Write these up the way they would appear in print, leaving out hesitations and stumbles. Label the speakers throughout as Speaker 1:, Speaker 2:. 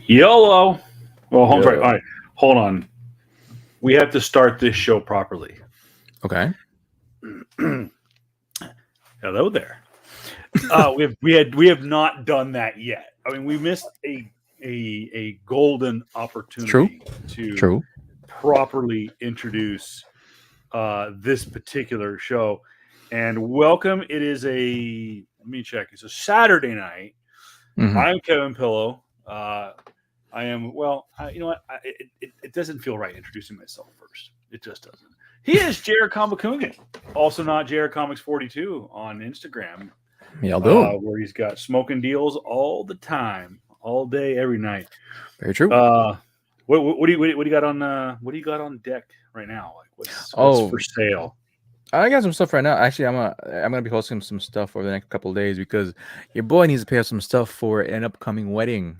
Speaker 1: YOLO. Well, I'm sorry. All
Speaker 2: Yeah.
Speaker 1: right, hold on. We have to start this show properly.
Speaker 2: Okay.
Speaker 1: Hello there. We have not done that yet. I mean, we missed a golden
Speaker 2: True.
Speaker 1: opportunity to
Speaker 2: True.
Speaker 1: properly introduce this particular show. And welcome. It is a let me check. It's a Saturday night.
Speaker 2: Hmm.
Speaker 1: I'm Kevin Pillow. I am you know what? It doesn't feel right introducing myself first. It just doesn't. He is Jared Kamakungan, also not Jared Comics 42 on Instagram,
Speaker 2: Y'all do.
Speaker 1: where he's got smoking deals all the time, all day, every night.
Speaker 2: Very true.
Speaker 1: What do you got on what do you got on deck right now? Like what's
Speaker 2: Oh,
Speaker 1: for sale?
Speaker 2: I got some stuff right now. Actually, I'm gonna be posting some stuff over the next couple of days because your boy needs to pay off some stuff for an upcoming wedding.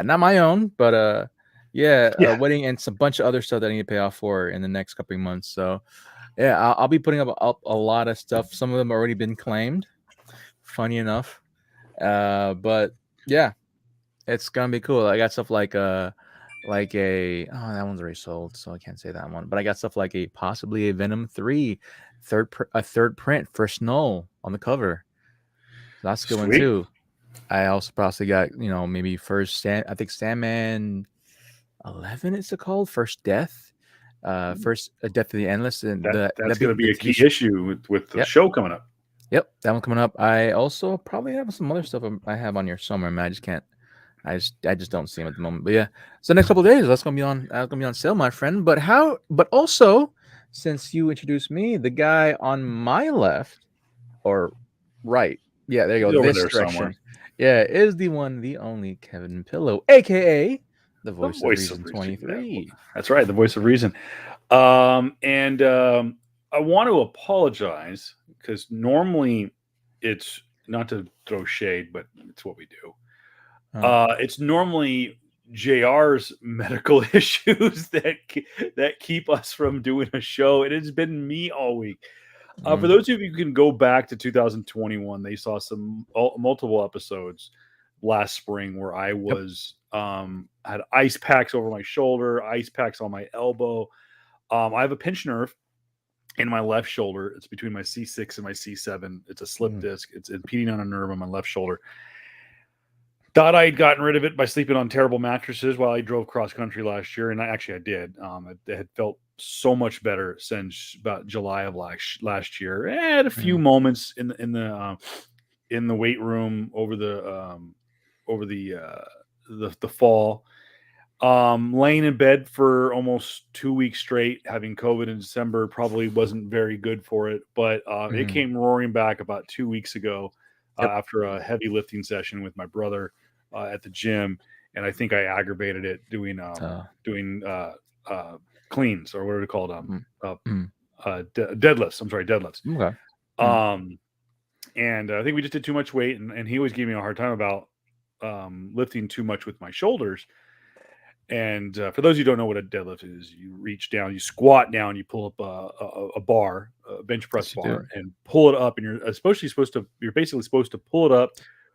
Speaker 2: Not my own, but yeah, a
Speaker 1: Yeah,
Speaker 2: wedding and some bunch of other stuff that I need to pay off for in the next couple of months. So yeah, I'll be putting up a lot of stuff. Some of them already been claimed. Funny enough, but yeah, it's gonna be cool. I got stuff like a that one's already sold, so I can't say that one. But I got stuff like a possibly a Venom 3 a third print for Snow on the cover. So that's a good one
Speaker 1: sweet.
Speaker 2: too. I also possibly got, maybe I think Sandman 11 is it called? First Death. First Death of the Endless, and
Speaker 1: That's
Speaker 2: that
Speaker 1: going
Speaker 2: being
Speaker 1: to
Speaker 2: the
Speaker 1: be a
Speaker 2: TV
Speaker 1: key
Speaker 2: show.
Speaker 1: issue with the
Speaker 2: Yep.
Speaker 1: show coming up.
Speaker 2: Yep, that one coming up. I also probably have some other stuff I have on here somewhere, man. I just can't. I just don't see them at the moment. But yeah, so next couple of days that's gonna be on sale, my friend. But also, since you introduced me, the guy on my left or right, yeah, there you
Speaker 1: He's
Speaker 2: go,
Speaker 1: over
Speaker 2: this
Speaker 1: there somewhere.
Speaker 2: direction, yeah, is the one, the only Kevin Pillow, aka the
Speaker 1: The
Speaker 2: voice of
Speaker 1: voice of
Speaker 2: Reason
Speaker 1: reason.
Speaker 2: 23.
Speaker 1: That's right, the voice of reason. And I want to apologize because normally it's not to throw shade, but it's what we do.
Speaker 2: Uh,
Speaker 1: It's normally JR's medical issues that keep us from doing a show. It has been me all week. For
Speaker 2: mm,
Speaker 1: those of you who can go back to 2021, they saw some multiple episodes last spring where I
Speaker 2: yep.
Speaker 1: was had ice packs over my shoulder, ice packs on my elbow. I have a pinched nerve in my left shoulder. It's between my C6 and my C7. It's a slip
Speaker 2: Mm,
Speaker 1: disc. It's impeding on a nerve on my left shoulder. Thought I had gotten rid of it by sleeping on terrible mattresses while I drove cross country last year, and I did. It had felt so much better since about July of last year. I had a few
Speaker 2: mm,
Speaker 1: moments in the weight room over the fall. Laying in bed for almost 2 weeks straight, having COVID in December probably wasn't very good for it, but it
Speaker 2: mm,
Speaker 1: came roaring back about 2 weeks ago
Speaker 2: yep.
Speaker 1: after a heavy lifting session with my brother at the gym, and I think I aggravated it
Speaker 2: Uh,
Speaker 1: doing cleans or what are they called
Speaker 2: mm,
Speaker 1: uh,
Speaker 2: mm,
Speaker 1: deadlifts. I'm sorry, deadlifts.
Speaker 2: okay. Mm,
Speaker 1: Um, and I think we just did too much weight, and he always gave me a hard time about lifting too much with my shoulders. And for those who don't know what a deadlift is, you reach down, you squat down, you pull up a bar, a bench press
Speaker 2: yes, you do.
Speaker 1: bar, and pull it up. And you're basically supposed to pull it up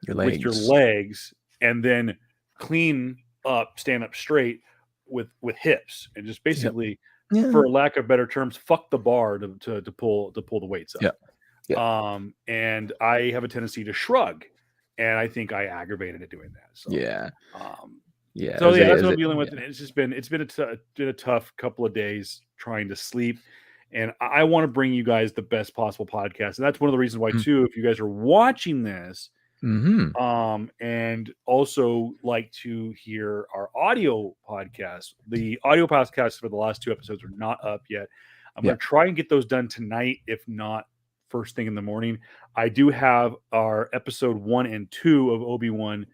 Speaker 2: Your
Speaker 1: with your
Speaker 2: legs.
Speaker 1: legs, and then clean up, stand up straight with hips, and just
Speaker 2: Yep.
Speaker 1: basically,
Speaker 2: Yeah.
Speaker 1: for lack of better terms, fuck the bar to pull the weights up.
Speaker 2: Yep. Yep.
Speaker 1: And I have a tendency to shrug, and I think I aggravated it doing that. So.
Speaker 2: Yeah.
Speaker 1: Um,
Speaker 2: Yeah.
Speaker 1: so yeah, that's
Speaker 2: Is
Speaker 1: what I'm
Speaker 2: it?
Speaker 1: dealing with.
Speaker 2: Yeah.
Speaker 1: And it's been a tough couple of days trying to sleep, and I want to bring you guys the best possible podcast. And that's one of the reasons why too. If you guys are watching this,
Speaker 2: Mm-hmm.
Speaker 1: and also like to hear our audio podcast, the audio podcasts for the last two episodes are not up yet. I'm
Speaker 2: Yeah.
Speaker 1: going to try and get those done tonight, if not first thing in the morning. I do have our episode 1 and 2 of Obi-Wan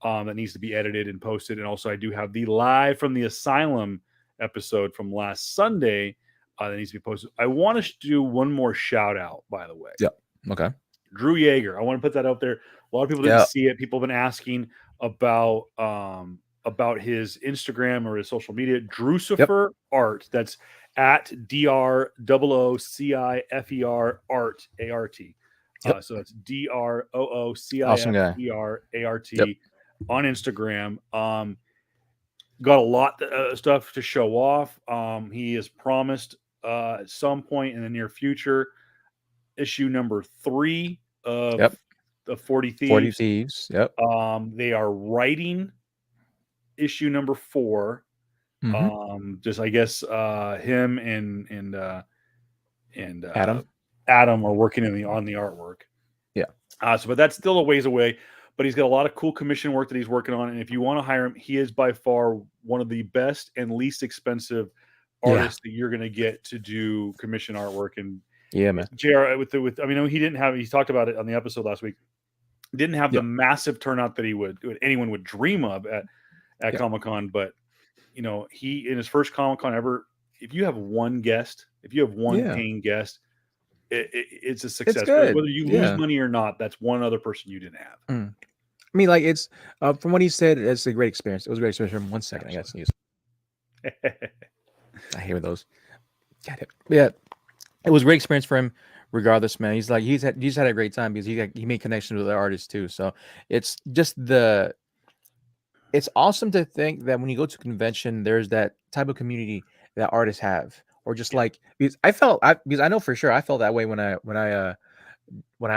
Speaker 1: that needs to be edited and posted. And also I do have the Live from the Asylum episode from last Sunday that needs to be posted. I want to do one more shout out, by the way.
Speaker 2: Yep. Okay.
Speaker 1: Drew Yeager. I want to put that out there. A lot of people didn't
Speaker 2: Yeah.
Speaker 1: see it. People have been asking about his Instagram or his social media.
Speaker 2: Yep.
Speaker 1: Drucifer Art. That's at DROOCIFER Art ART.
Speaker 2: Yep.
Speaker 1: So that's DROOCIFERART
Speaker 2: Awesome guy. Yep.
Speaker 1: on Instagram. got a lot of stuff to show off. He has promised at some point in the near future issue number 3
Speaker 2: Yep.
Speaker 1: of 40
Speaker 2: 40
Speaker 1: Thieves.
Speaker 2: Thieves. Yep.
Speaker 1: They are writing issue number 4. Just I guess him and
Speaker 2: Adam.
Speaker 1: Adam are working on the artwork.
Speaker 2: Yeah.
Speaker 1: But that's still a ways away. But he's got a lot of cool commission work that he's working on, and if you want to hire him, he is by far one of the best and least expensive artists that you're going to get to do commission artwork. And
Speaker 2: yeah, man,
Speaker 1: JR I mean, he didn't have. He talked about it on the episode last week. Didn't have the massive turnout that anyone would dream of at Comic-Con, but he in his first Comic-Con ever. If you have one guest, if you have one paying guest, it's a success.
Speaker 2: It's good.
Speaker 1: Whether you lose money or not, that's one other person you didn't have.
Speaker 2: I mean, like it's from what he said, it's a great experience. It was a great experience for him. 1 second, I got to sneeze. I hear those. Yeah, it was a great experience for him. Regardless, man, he's had a great time because he made connections with other artists too. So it's just it's awesome to think that when you go to a convention, there's that type of community that artists have, or just like because I know for sure I felt that way when I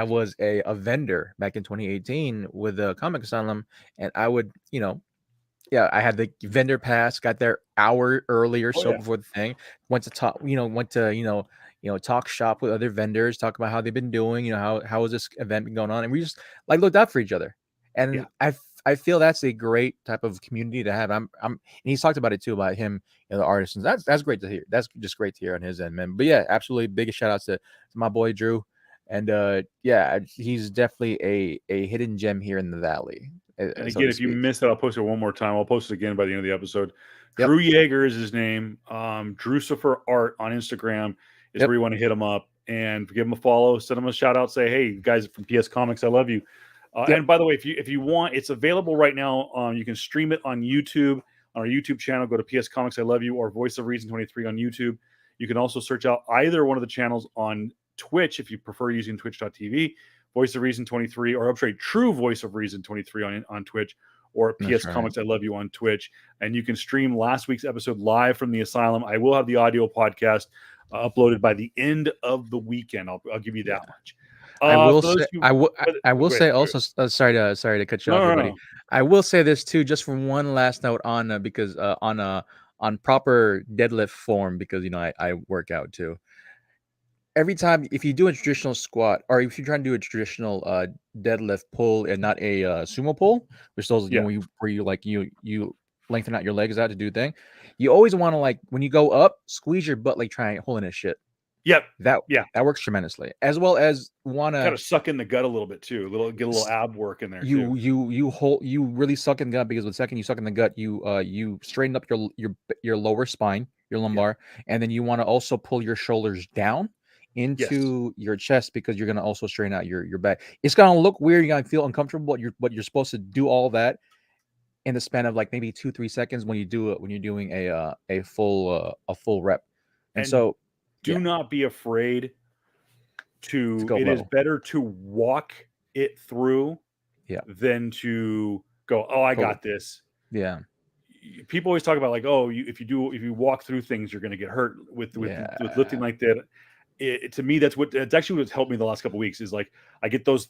Speaker 2: was a vendor back in 2018 with the Comic Asylum, and I would I had the vendor pass, got there hour early or so before the thing, went to talk shop with other vendors, talk about how they've been doing, how has this event been going on, and we just like looked out for each other. And I feel that's a great type of community to have. And he's talked about it too, about him, the artists. That's great to hear. That's just great to hear on his end, man. But yeah, absolutely, biggest shout outs to my boy Drew, and he's definitely a hidden gem here in the Valley.
Speaker 1: And again, if you missed it, I'll post it one more time. I'll post it again by the end of the episode. Drew Yeager is his name. Drucifer Art on Instagram is where you want to hit him up and give him a follow. Send him a shout out. Say, hey, guys from PS Comics, I love you. And by the way, if you want, it's available right now. You can stream it on YouTube, on our YouTube channel. Go to PS Comics, I love you, or Voice of Reason 23 on YouTube. You can also search out either one of the channels on Twitch if you prefer using twitch.tv. Voice of Reason 23, or I'm sorry, True Voice of Reason 23 on Twitch, or PS Comics I Love You on Twitch. And you can stream last week's episode live from the Asylum. I will have the audio podcast uploaded by the end of the weekend. I'll give you that much.
Speaker 2: I will say also. Sorry to cut you off, everybody. No. I will say this too, just for one last note on because on proper deadlift form, because I work out too. Every time, if you do a traditional squat, or if you're trying to do a traditional deadlift pull and not a sumo pull, which those where you lengthen out your legs out to do a thing, you always want to, when you go up, squeeze your butt like triangle and shit.
Speaker 1: Yep.
Speaker 2: That works tremendously. As well as want to
Speaker 1: kind of suck in the gut a little bit too. Get a little ab work in there.
Speaker 2: You really suck in the gut, because the second you suck in the gut, you straighten up your lower spine, your lumbar, and then you want to also pull your shoulders down into your chest, because you're going to also straighten out your back. It's going to look weird. You're going to feel uncomfortable, but you're supposed to do all that in the span of maybe 2-3 seconds when you do it, when you're doing a full rep. And so
Speaker 1: do not be afraid to it level. Is better to walk it through than to go, oh, I got this.
Speaker 2: Yeah.
Speaker 1: People always talk about if you walk through things, you're going to get hurt with lifting like that. To me, it's actually what's helped me the last couple of weeks is I get those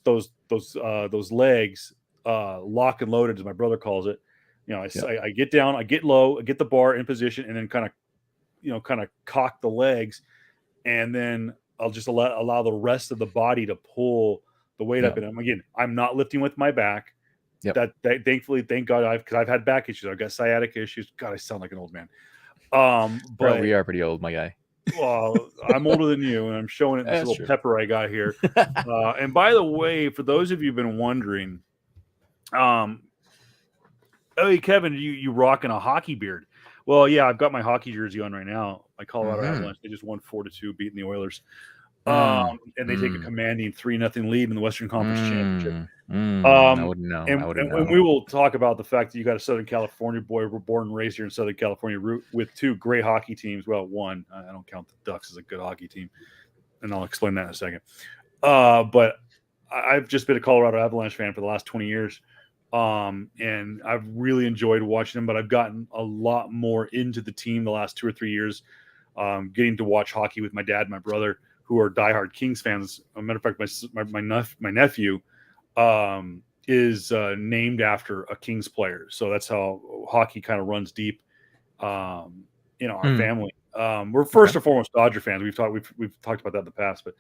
Speaker 1: legs lock and loaded, as my brother calls it. I get down, I get low, I get the bar in position, and then kind of cock the legs, and then I'll just allow the rest of the body to pull the weight up. And again, I'm not lifting with my back. That thankfully, thank God, because I've had back issues. I've got sciatic issues. God, I sound like an old man. But
Speaker 2: we are pretty old, my guy.
Speaker 1: Well, I'm older than you, and I'm showing it in this little pepper I got here. And by the way, for those of you who've been wondering, hey, Kevin, you rocking a hockey beard? Well, yeah, I've got my hockey jersey on right now. My Colorado Avalanche, they just won 4-2, beating the Oilers. And they take a commanding 3-0 lead in the Western Conference Championship.
Speaker 2: I wouldn't know.
Speaker 1: And we will talk about the fact that you got a Southern California boy. We're born and raised here in Southern California with 2 great hockey teams. Well, one. I don't count the Ducks as a good hockey team, and I'll explain that in a second. But I've just been a Colorado Avalanche fan for the last 20 years. And I've really enjoyed watching them. But I've gotten a lot more into the team the last 2 or 3 years, getting to watch hockey with my dad and my brother, who are diehard Kings fans. As a matter of fact, my nephew is named after a Kings player, so that's how hockey kind of runs deep in our family. We're first and foremost Dodger fans. We've talked about that in the past, but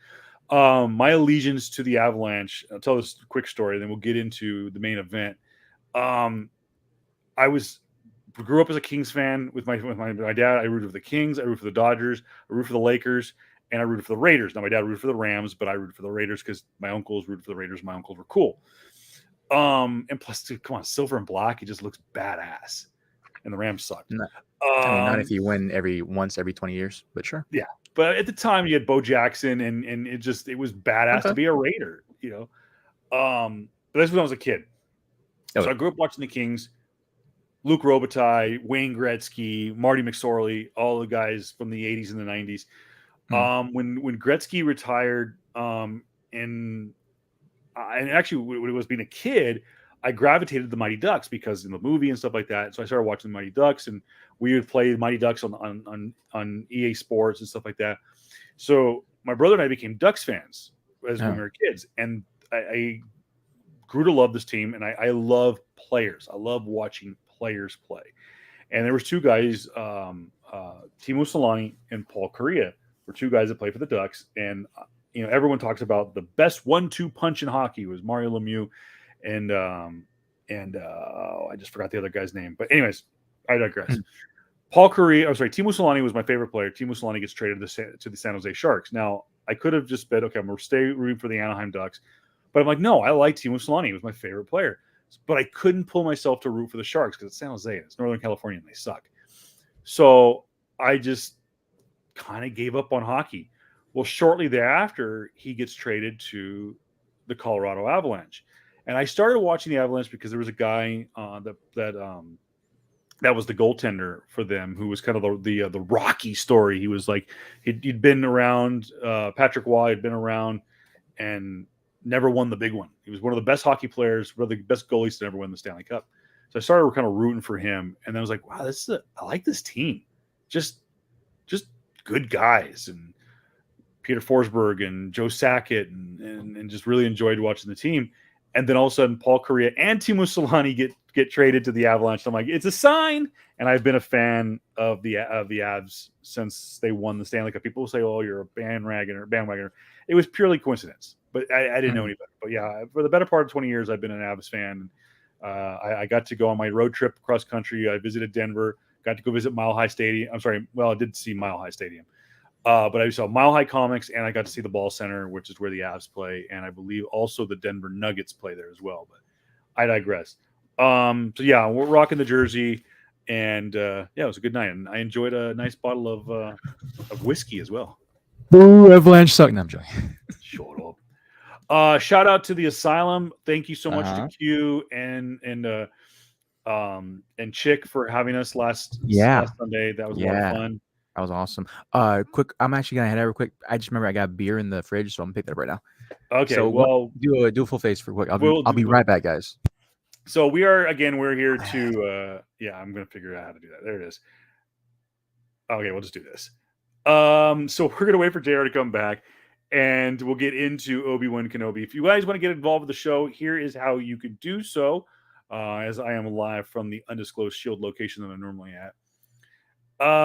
Speaker 1: my allegiance to the Avalanche. I'll tell this quick story, then we'll get into the main event. I grew up as a Kings fan with my dad. I rooted for the Kings, I rooted for the Dodgers, I rooted for the Lakers, and I rooted for the Raiders. Now my dad rooted for the Rams, but I rooted for the Raiders because my uncles rooted for the Raiders. My uncles were cool. And plus, dude, come on, silver and black, it just looks badass. And the Rams sucked.
Speaker 3: I mean, not if you win every 20 years, but sure.
Speaker 1: Yeah, but at the time you had Bo Jackson, and it was badass to be a Raider, you know. But that's when I was a kid. So I grew up watching the Kings. Luke Robitaille, Wayne Gretzky, Marty McSorley, all the guys from the 80s and the 90s. When Gretzky retired, and actually when it was being a kid, I gravitated to the Mighty Ducks because in the movie and stuff like that. So I started watching the Mighty Ducks, and we would play the Mighty Ducks on EA Sports and stuff like that. So my brother and I became Ducks fans when we were kids, and I grew to love this team, and I love players. I love watching players play. And there was 2 guys, Timo Solani and Paul Kariya were 2 guys that played for the Ducks. And, you know, everyone talks about the best 1-2 punch in hockey was Mario Lemieux and I just forgot the other guy's name. But anyways, I digress. Timo Solani was my favorite player. Timo Solani gets traded to the San Jose Sharks. Now, I could have just bet, okay, I'm going to stay rooting for the Anaheim Ducks. But I'm like, no, I like Timo Solani. He was my favorite player. But I couldn't pull myself to root for the Sharks because it's San Jose. It's Northern California, and they suck. So I just kind of gave up on hockey. Well, shortly thereafter, he gets traded to the Colorado Avalanche. And I started watching the Avalanche because there was a guy that was the goaltender for them, who was kind of the Rocky story. He was like, he'd been around, Patrick Waugh had been around and never won the big one. He was one of the best hockey players, one of the best goalies to ever win the Stanley Cup. So I started kind of rooting for him. And then I was like, wow, I like this team. Just good guys. And Peter Forsberg and Joe Sakic and just really enjoyed watching the team. And then all of a sudden, Paul Kariya and Timo Solani get traded to the Avalanche. So I'm like, it's a sign. And I've been a fan of the Avs since they won the Stanley Cup. People will say, "Oh, you're a bandwagoner." It was purely coincidence, but I didn't know any better. But yeah, for the better part of 20 years, I've been an Avs fan. I got to go on my road trip across country. I visited Denver. Got to go visit Mile High Stadium. I'm sorry. Well, I did see Mile High Stadium. But I saw Mile High Comics, and I got to see the Ball Center, which is where the Avs play, and I believe also the Denver Nuggets play there as well. But I digress. So yeah, we're rocking the jersey, and yeah, it was a good night, and I enjoyed a nice bottle of whiskey as well.
Speaker 3: Ooh, Avalanche suck. No, I'm joking.
Speaker 1: Shut up. Shout out to the Asylum. Thank you so much to Q and Chick for having us last Sunday. That was a lot of fun.
Speaker 3: That was awesome. Quick, I'm actually gonna head over quick. I just remember I got beer in the fridge, so I'm gonna pick that up right now.
Speaker 1: Okay,
Speaker 3: so
Speaker 1: well,
Speaker 3: do a full face for quick. I'll be right back, guys.
Speaker 1: So we're here to I'm gonna figure out how to do that. There it is. Okay, we'll just do this. So we're gonna wait for JR to come back, and we'll get into Obi-Wan Kenobi. If you guys want to get involved with the show, here is how you could do so. As I am live from the undisclosed Shield location that I'm normally at.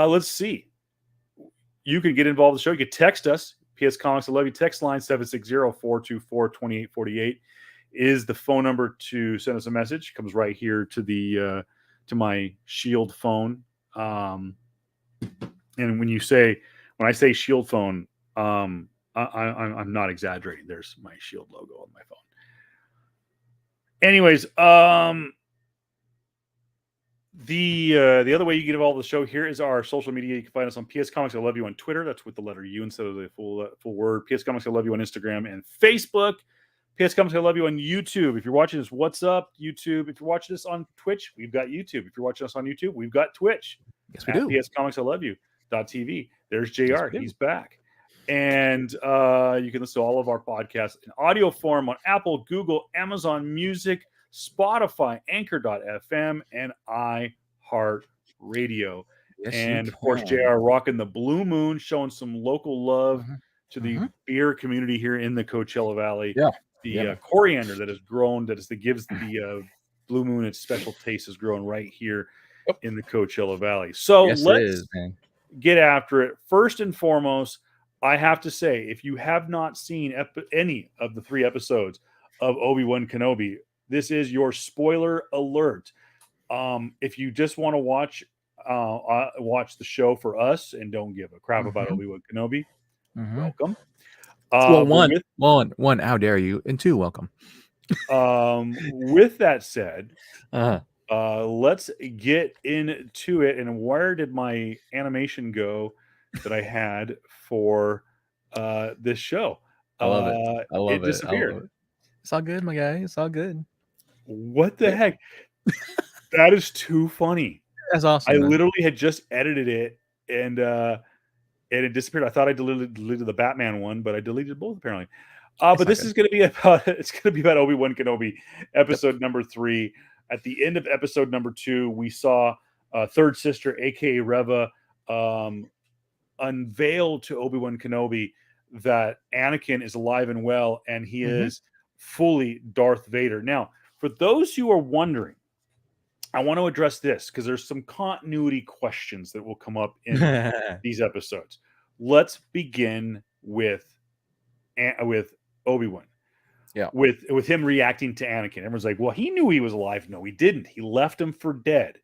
Speaker 1: Let's see. You can get involved with the show. You can text us. PS Comics, I love you. Text line 760-424-2848 is the phone number to send us a message. It comes right here to the to my Shield phone. And when I say Shield phone, I'm not exaggerating. There's my Shield logo on my phone. Anyways, the other way you get involved with the show, here is our social media. You can find us on PS Comics I Love You on Twitter. That's with the letter U instead of the full word. PS Comics I Love You on Instagram and Facebook. PS Comics I Love You on YouTube. If you're watching this, what's up, YouTube? If you're watching this on Twitch, we've got YouTube. If you're watching us on YouTube, we've got Twitch.
Speaker 3: Yes, we do.
Speaker 1: PS Comics I Love You.tv. There's JR. Yes, he's back. And you can listen to all of our podcasts in audio form on Apple, Google, Amazon Music, Spotify, Anchor.fm, and iHeartRadio.
Speaker 2: Yes,
Speaker 1: And
Speaker 2: you
Speaker 1: of course,
Speaker 2: can.
Speaker 1: JR rocking the Blue Moon, showing some local love
Speaker 2: Mhm.
Speaker 1: to the beer community here in the Coachella Valley.
Speaker 2: Yeah.
Speaker 1: The coriander that has grown, that gives the Blue Moon its special taste, is growing right here in the Coachella Valley. So
Speaker 2: Yes, it
Speaker 1: let's
Speaker 2: is, man.
Speaker 1: get after it. First and foremost, I have to say, if you have not seen any of the 3 episodes of Obi-Wan Kenobi, this is your spoiler alert. If you just want to watch the show for us and don't give a crap about Obi-Wan Kenobi, welcome.
Speaker 3: Well,
Speaker 1: But
Speaker 3: one, how dare you? And 2, welcome.
Speaker 1: with that said,
Speaker 2: Uh-huh.
Speaker 1: let's get into it. And where did my animation go that I had for this show?
Speaker 2: I love it. I love
Speaker 1: It disappeared.
Speaker 3: It's all good, my guy. It's all good.
Speaker 1: What the heck? That is too funny.
Speaker 3: That's awesome.
Speaker 1: I
Speaker 3: man.
Speaker 1: literally had just edited it and it disappeared. I thought I deleted the Batman one, but I deleted both apparently. But this is going to be about Obi-Wan Kenobi, episode number 3. At the end of episode number 2, we saw third sister, aka Reva, unveil to Obi-Wan Kenobi that Anakin is alive and well, and he is fully Darth Vader. Now, for those who are wondering, I want to address this because there's some continuity questions that will come up in these episodes. Let's begin with Obi-Wan.
Speaker 2: Yeah.
Speaker 1: With him reacting to Anakin. Everyone's like, well, he knew he was alive. No, he didn't. He left him for dead.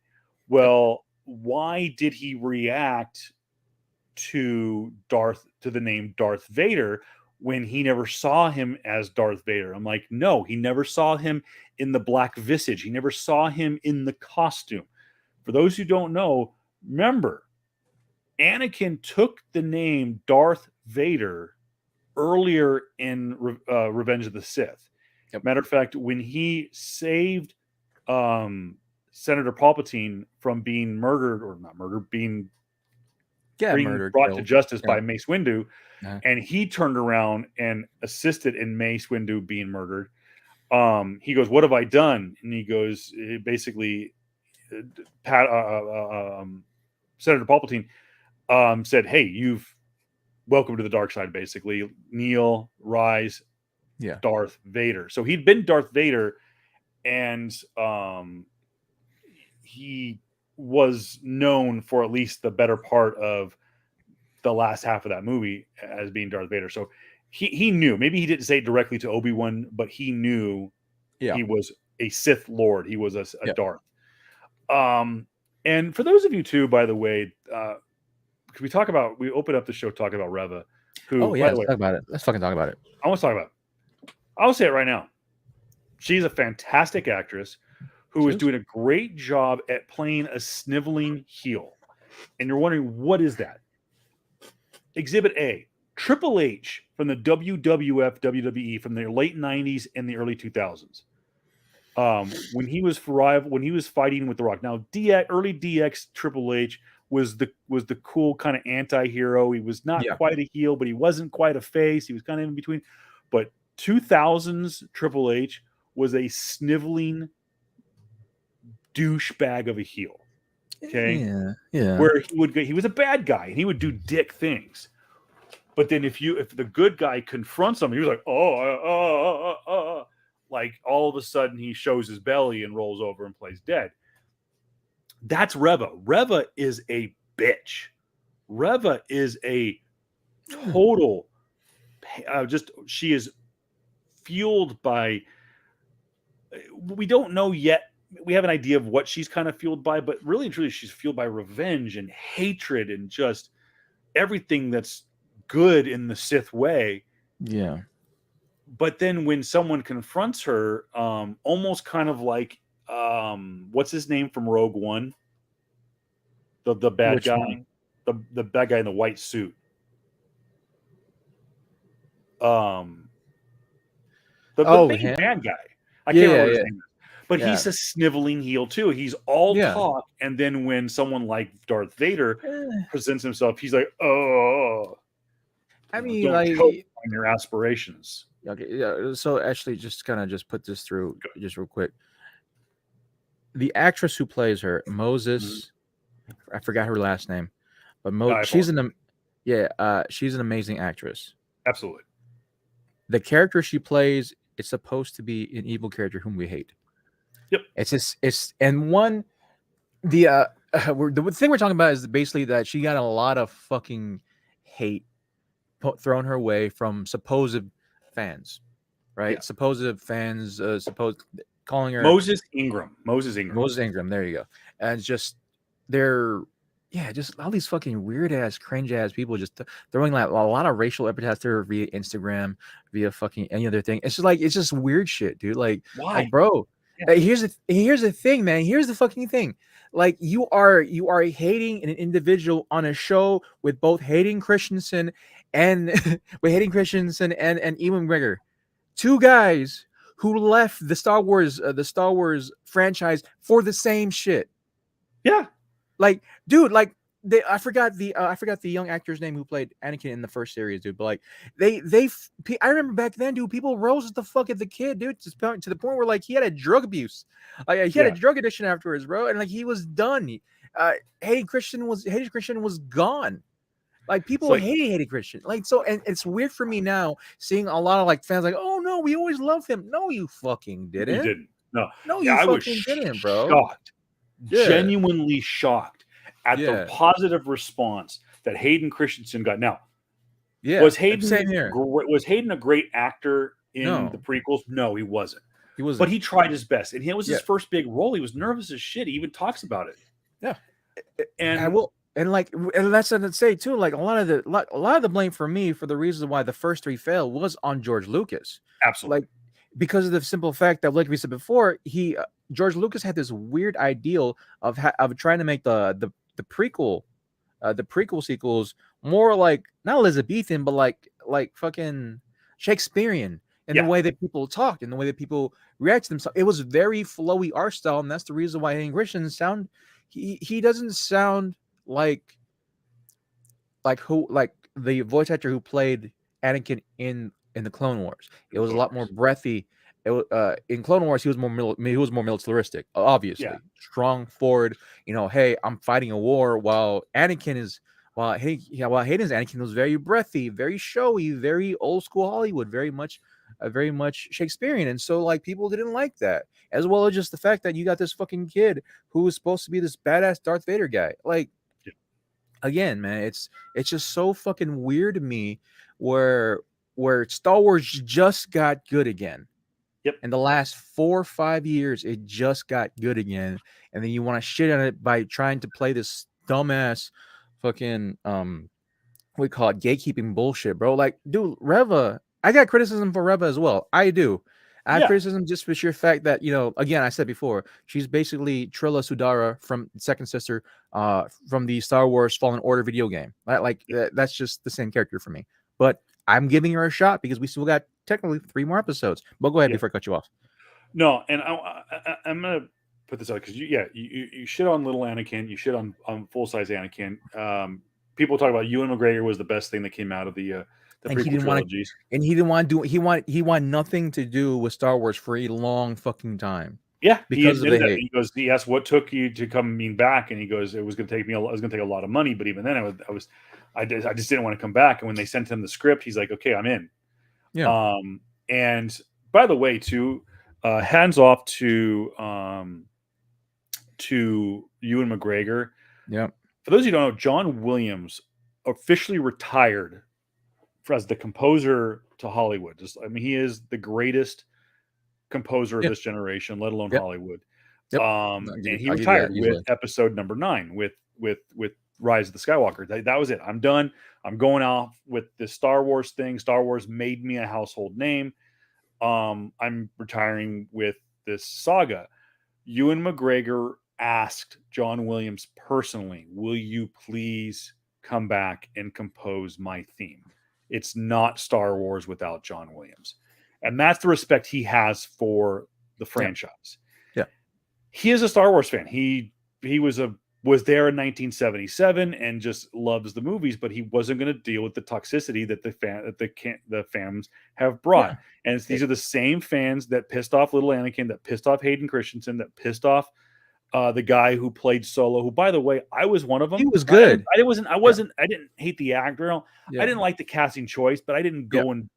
Speaker 1: Well, why did he react to the name Darth Vader when he never saw him as Darth Vader? I'm like, no, he never saw him in the black visage. He never saw him in the costume. For those who don't know, remember, Anakin took the name Darth Vader earlier in Revenge of the Sith.
Speaker 2: Yep.
Speaker 1: Matter of fact, when he saved Senator Palpatine from being murdered, or not murdered, being brought to justice by Mace Windu, and he turned around and assisted in Mace Windu being murdered. He goes, "What have I done?" And he goes, basically, Senator Palpatine said, "Hey, you've welcome to the dark side." Basically, kneel, rise, Darth Vader. So he'd been Darth Vader, and he was known for at least the better part of the last half of that movie as being Darth Vader. So he knew. Maybe he didn't say it directly to Obi-Wan, but he knew he was a Sith Lord. He was a Darth. And for those of you too, by the way, we open up the show talking about Reva, who, by the way,
Speaker 3: let's talk about it. Let's fucking talk about it.
Speaker 1: I want to talk about it. I'll say it right now. She's a fantastic actress who is doing a great job at playing a sniveling heel. And you're wondering, what is that? Exhibit A, Triple H from the WWF, WWE from the late 90s and the early 2000s. When he was fighting with The Rock. Now, early DX Triple H was the cool kind of anti-hero. He was not quite a heel, but he wasn't quite a face. He was kind of in between. But 2000s Triple H was a sniveling douchebag of a heel. Okay.
Speaker 3: Yeah.
Speaker 1: Where he was a bad guy and he would do dick things. But then if the good guy confronts him, he was like, like all of a sudden he shows his belly and rolls over and plays dead. That's Reva. Reva is a bitch. Reva is a total she is fueled by, we don't know yet. We have an idea of what she's kind of fueled by, but really and truly she's fueled by revenge and hatred and just everything that's good in the Sith way.
Speaker 3: Yeah.
Speaker 1: But then when someone confronts her, almost kind of like what's his name from Rogue One? The bad
Speaker 3: Which
Speaker 1: guy.
Speaker 3: one?
Speaker 1: The bad guy in the white suit. The main bad guy. I can't remember what his name is. But he's a sniveling heel too. He's all talk, and then when someone like Darth Vader presents himself, he's like, "Oh,
Speaker 3: I mean,
Speaker 1: don't
Speaker 3: like,
Speaker 1: choke on your aspirations."
Speaker 3: Okay, yeah. So actually, just put this through just real quick.
Speaker 2: the actress who plays her, Moses, I forgot her last name, but she's she's an amazing actress.
Speaker 1: Absolutely.
Speaker 2: The character she plays is supposed to be an evil character whom we hate.
Speaker 1: Yep.
Speaker 2: The thing we're talking about is basically that she got a lot of fucking hate thrown her way from supposed fans, right?
Speaker 1: Yeah.
Speaker 2: Supposed fans, calling her
Speaker 1: Moses Ingram. Moses Ingram.
Speaker 2: There you go. And just they're just all these fucking weird ass, cringe ass people just throwing like a lot of racial epithets there via Instagram, via fucking any other thing. It's just weird shit, dude. Like,
Speaker 1: Why?
Speaker 2: like, bro.
Speaker 1: Yeah.
Speaker 2: Here's the thing, man. Here's the fucking thing. Like, you are hating an individual on a show with both Hayden Christensen and Ewan McGregor, two guys who left the Star Wars franchise for the same shit.
Speaker 1: Yeah.
Speaker 2: Like, dude, like I forgot the young actor's name who played Anakin in the first series, dude. But like I remember back then, dude, people rose the fuck at the kid, dude, to the point where like he had a drug abuse, like he had a drug addiction afterwards, bro, and like he was done. Hayden Christian was gone. Like, people hated Hayden Christian. Like, so, and it's weird for me now seeing a lot of like fans like, oh no, we always loved him. No, you fucking didn't.
Speaker 1: You didn't. No,
Speaker 2: you fucking didn't, bro.
Speaker 1: Shocked. Genuinely shocked at the positive response that Hayden Christensen got. Now, was Hayden a great actor in the prequels? No, he wasn't.
Speaker 2: He was,
Speaker 1: but he tried his best, and it was his first big role. He was nervous as shit. He even talks about it.
Speaker 2: Yeah,
Speaker 1: and
Speaker 2: I will. And that's what I'd say too. Like a lot of the blame for me for the reasons why the first three failed was on George Lucas.
Speaker 1: Absolutely.
Speaker 2: Like, because of the simple fact that, like we said before, George Lucas had this weird ideal of trying to make the prequel sequels more like not Elizabethan, but like fucking Shakespearean in the way that people talked, in the way that people react to themselves. It was very flowy art style, and that's the reason why Hayden Christensen he doesn't sound like the voice actor who played Anakin in the Clone Wars. It was a lot more breathy. In Clone Wars, he was more militaristic, obviously. Strong, forward. Hey, I'm fighting a war. While Hayden's Anakin was very breathy, very showy, very old school Hollywood, very much Shakespearean. And so like people didn't like that, as well as just the fact that you got this fucking kid who was supposed to be this badass Darth Vader guy. Like, again, man, it's just so fucking weird to me where Star Wars just got good again.
Speaker 1: Yep. In
Speaker 2: the last 4 or 5 years, it just got good again, and then you want to shit on it by trying to play this dumbass fucking we call it gatekeeping bullshit, bro. Like, dude, Reva, I got criticism for Reva as well. I do. I have criticism just for sheer fact that, again, I said before, she's basically Trilla Sudara from Second Sister, from the Star Wars Fallen Order video game. That's just the same character for me. But I'm giving her a shot because we still got technically 3 more episodes. But go ahead before I cut you off.
Speaker 1: No, and I'm gonna put this out because you shit on little Anakin, you shit on full size Anakin. People talk about Ewan McGregor was the best thing that came out of the prequel trilogies.
Speaker 2: He didn't want to do. He wanted nothing to do with Star Wars for a long fucking time.
Speaker 1: Yeah, because of the hate. He goes, he asked, "What took you to come back?" And he goes, "It was going to take me. It was going to take a lot of money, but even then, I just didn't want to come back." And when they sent him the script, he's like, "Okay, I'm in."
Speaker 2: Yeah.
Speaker 1: And by the way, too, hands off to Ewan McGregor.
Speaker 2: Yeah.
Speaker 1: For those of you who don't know, John Williams officially retired as the composer to Hollywood. He is the greatest composer of this generation, let alone Hollywood.
Speaker 2: Yep.
Speaker 1: And he retired with episode number 9 with Rise of the Skywalker. That was it. I'm done. I'm going off with this Star Wars thing. Star Wars made me a household name. I'm retiring with this saga. Ewan McGregor asked John Williams personally, "Will you please come back and compose my theme? It's not Star Wars without John Williams." And that's the respect he has for the franchise.
Speaker 2: Yeah.
Speaker 1: He is a Star Wars fan. He was there in 1977 and just loves the movies, but he wasn't going to deal with the toxicity that the fans have brought. Yeah. And these are the same fans that pissed off little Anakin, that pissed off Hayden Christensen, that pissed off the guy who played Solo, who, by the way, I was one of them.
Speaker 2: He was good.
Speaker 1: I didn't hate the actor. I
Speaker 2: Yeah.
Speaker 1: didn't like the casting choice, but I didn't go and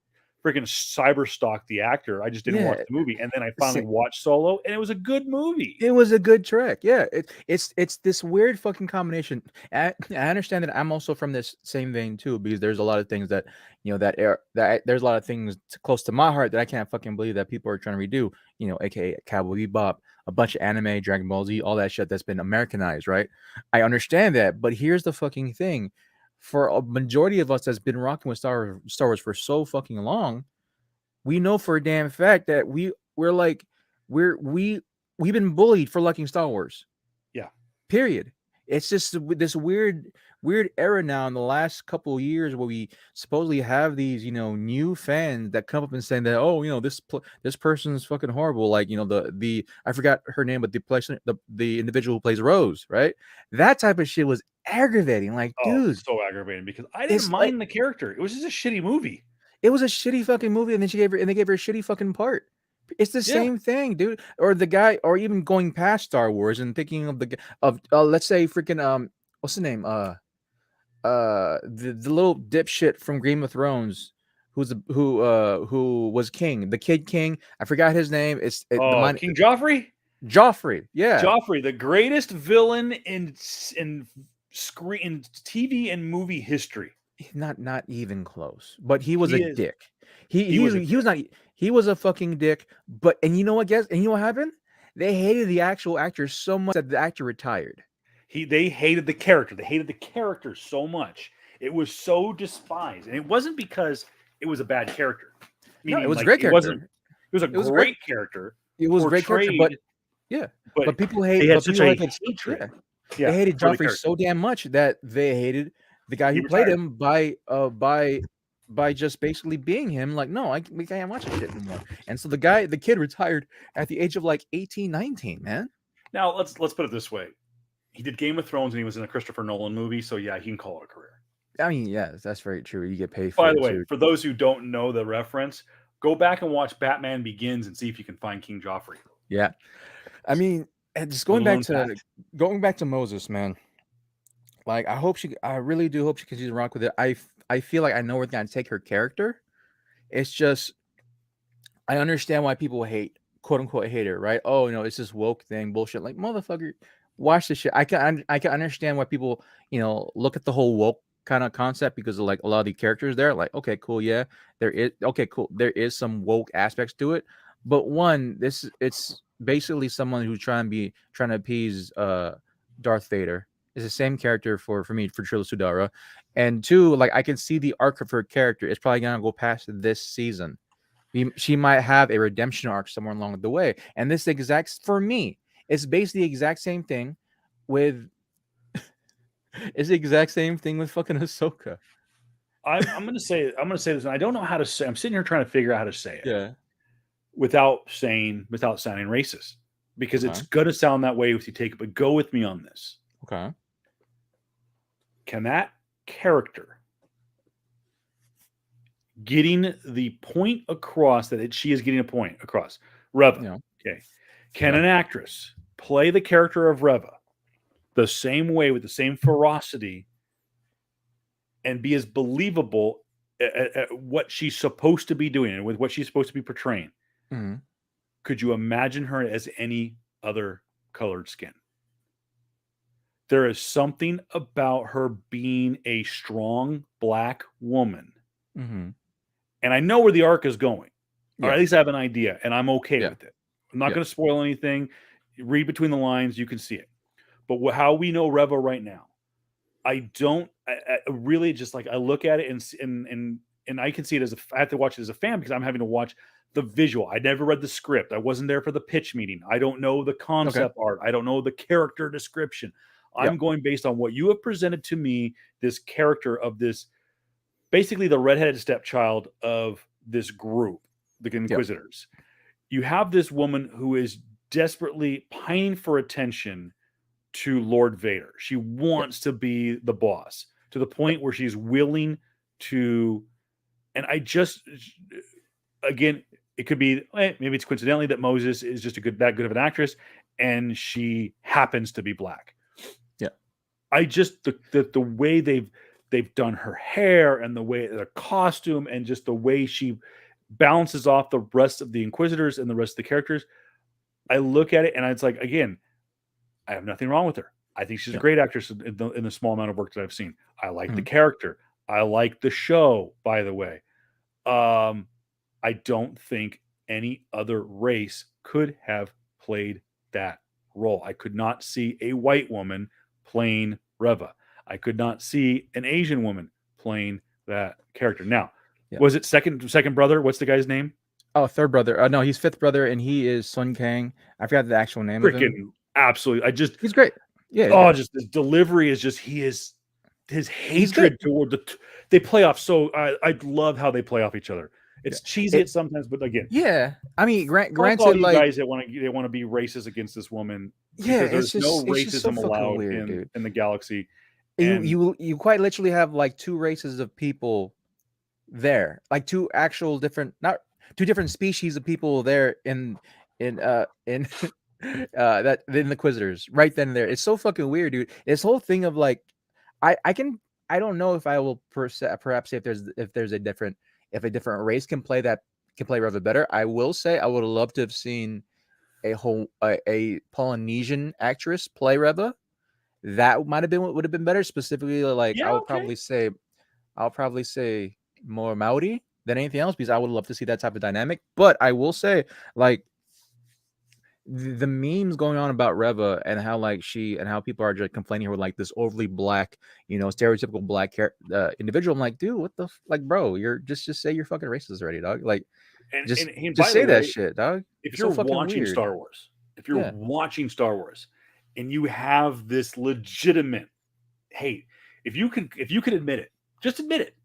Speaker 1: freaking cyber stalk the actor. I just didn't watch the movie. And then I finally watched Solo, and it was a good movie.
Speaker 2: It was a good track. Yeah. It's this weird fucking combination. I understand that I'm also from this same vein too, because there's a lot of things that, that there's a lot of things close to my heart that I can't fucking believe that people are trying to redo, aka Cowboy Bebop, a bunch of anime, Dragon Ball Z, all that shit that's been Americanized, right? I understand that, but here's the fucking thing. For a majority of us that's been rocking with Star Wars for so fucking long, we know for a damn fact that we've been bullied for liking Star Wars.
Speaker 1: Yeah.
Speaker 2: Period. It's just this weird era now in the last couple of years where we supposedly have these, new fans that come up and saying that, oh, this person's fucking horrible. Like, the I forgot her name, but the individual who plays Rose, right? That type of shit was aggravating. Like, dude,
Speaker 1: so aggravating because I didn't mind the character. It was just a shitty movie.
Speaker 2: It was a shitty fucking movie, and then they gave her a shitty fucking part. It's the same thing, dude. Or the guy, or even going past Star Wars and thinking of let's say freaking what's the name? The little dipshit from Game of Thrones, who was king, the Kid King. I forgot his name.
Speaker 1: King Joffrey.
Speaker 2: Joffrey, yeah,
Speaker 1: Joffrey, the greatest villain in screen, TV, and movie history.
Speaker 2: Not even close. But he was a dick. He was a fucking dick. But and you know what, guys? And you know what happened? They hated the actual actor so much that the actor retired.
Speaker 1: They hated the character. They hated the character so much. It was so despised, and it wasn't because it was a bad character.
Speaker 2: Meaning, no, it was a great character.
Speaker 1: It was a great character.
Speaker 2: It was a great character, but people hate.
Speaker 1: They had such a hatred.
Speaker 2: Yeah, they hated Joffrey so damn much that they hated the guy who played him by just basically being him. Like, no, we can't watch this shit anymore. And so the kid retired at the age of like 18, 19, man.
Speaker 1: Now let's put it this way. He did Game of Thrones and he was in a Christopher Nolan movie, so yeah, he can call it a career.
Speaker 2: I mean, yeah, that's very true. You get paid for
Speaker 1: it. By the way, for those who don't know the reference, go back and watch Batman Begins and see if you can find King Joffrey.
Speaker 2: Yeah. I mean, just going back to Moses, man. Like, I really do hope she continues to rock with it. I feel like I know where it's gonna take her character. It's just, I understand why people hate, quote unquote, hate her, right? Oh, it's this woke thing, bullshit. Like, motherfucker, watch this shit. I can understand why people, look at the whole woke kind of concept because of like a lot of the characters there. Like, okay, cool, yeah, there is some woke aspects to it. But one, it's basically someone who's trying to appease Darth Vader. It's the same character for me, for Trilla Sudara. And two, like, I can see the arc of her character. It's probably gonna go past this season. She might have a redemption arc somewhere along the way. And this for me, it's basically the exact same thing with it's the exact same thing with fucking Ahsoka.
Speaker 1: I'm gonna say this, and I don't know how to say. I'm sitting here trying to figure out how to say it.
Speaker 2: Yeah.
Speaker 1: Without sounding racist, because it's gonna sound that way if you take it. But go with me on this.
Speaker 2: Okay.
Speaker 1: Can that character getting the point across that she is getting a point across? Reva. Yeah. Okay. Can an actress play the character of Reva the same way with the same ferocity and be as believable at what she's supposed to be doing and with what she's supposed to be portraying?
Speaker 2: Mm-hmm.
Speaker 1: Could you imagine her as any other colored skin? There is something about her being a strong black woman.
Speaker 2: Mm-hmm.
Speaker 1: And I know where the arc is going. Or at least I have an idea, and I'm okay with it. I'm not going to spoil anything. Read between the lines, you can see it. But how we know Reva right now, I really just like, I look at it and I can see it I have to watch it as a fan because I'm having to watch the visual. I never read the script. I wasn't there for the pitch meeting. I don't know the concept art. I don't know the character description. I'm going based on what you have presented to me, this character of this, basically the redheaded stepchild of this group, the Inquisitors. You have this woman who is desperately pining for attention to Lord Vader. She wants to be the boss to the point where she's willing to, and again, it could be, maybe it's coincidentally that Moses is just that good of an actress, and she happens to be black.
Speaker 2: Yeah.
Speaker 1: I just the way they've done her hair and the way the costume and just the way she balances off the rest of the Inquisitors and the rest of the characters. I look at it and it's like, again, I have nothing wrong with her. I think she's a great actress in the small amount of work that I've seen. I like the character. I like the show, by the way. I don't think any other race could have played that role. I could not see a white woman playing Reva. I could not see an Asian woman playing that character. Now, was it second brother? What's the guy's name?
Speaker 2: Oh, third brother. No, he's fifth brother, and he is Sun Kang. I forgot the actual name of him.
Speaker 1: Absolutely.
Speaker 2: He's great. Yeah.
Speaker 1: Just his delivery is just his hatred toward they play off. So I love how they play off each other. It's cheesy sometimes, but again,
Speaker 2: I mean, granted,
Speaker 1: all you guys that want to be racist against this woman, there's no racism allowed weird, in the galaxy.
Speaker 2: You quite literally have like two races of people there, like two different species of people there in the Inquisitors right then and there. It's so fucking weird, dude. This whole thing of like, I don't know if I will perhaps say if there's a different race can play Reva better. I will say I would love to have seen a Polynesian actress play Reva. That would have been better. Specifically, like I'll probably say more Maori than anything else, because I would love to see that type of dynamic. But I will say, like, the memes going on about Reva and how how people are just complaining with like this overly black, stereotypical black individual. I'm like, dude, what the bro? You're just say you're fucking racist already, dog. Like, just say that shit, dog.
Speaker 1: If you're watching Star Wars, watching Star Wars, and you have this legitimate hate, if you can admit it, just admit it.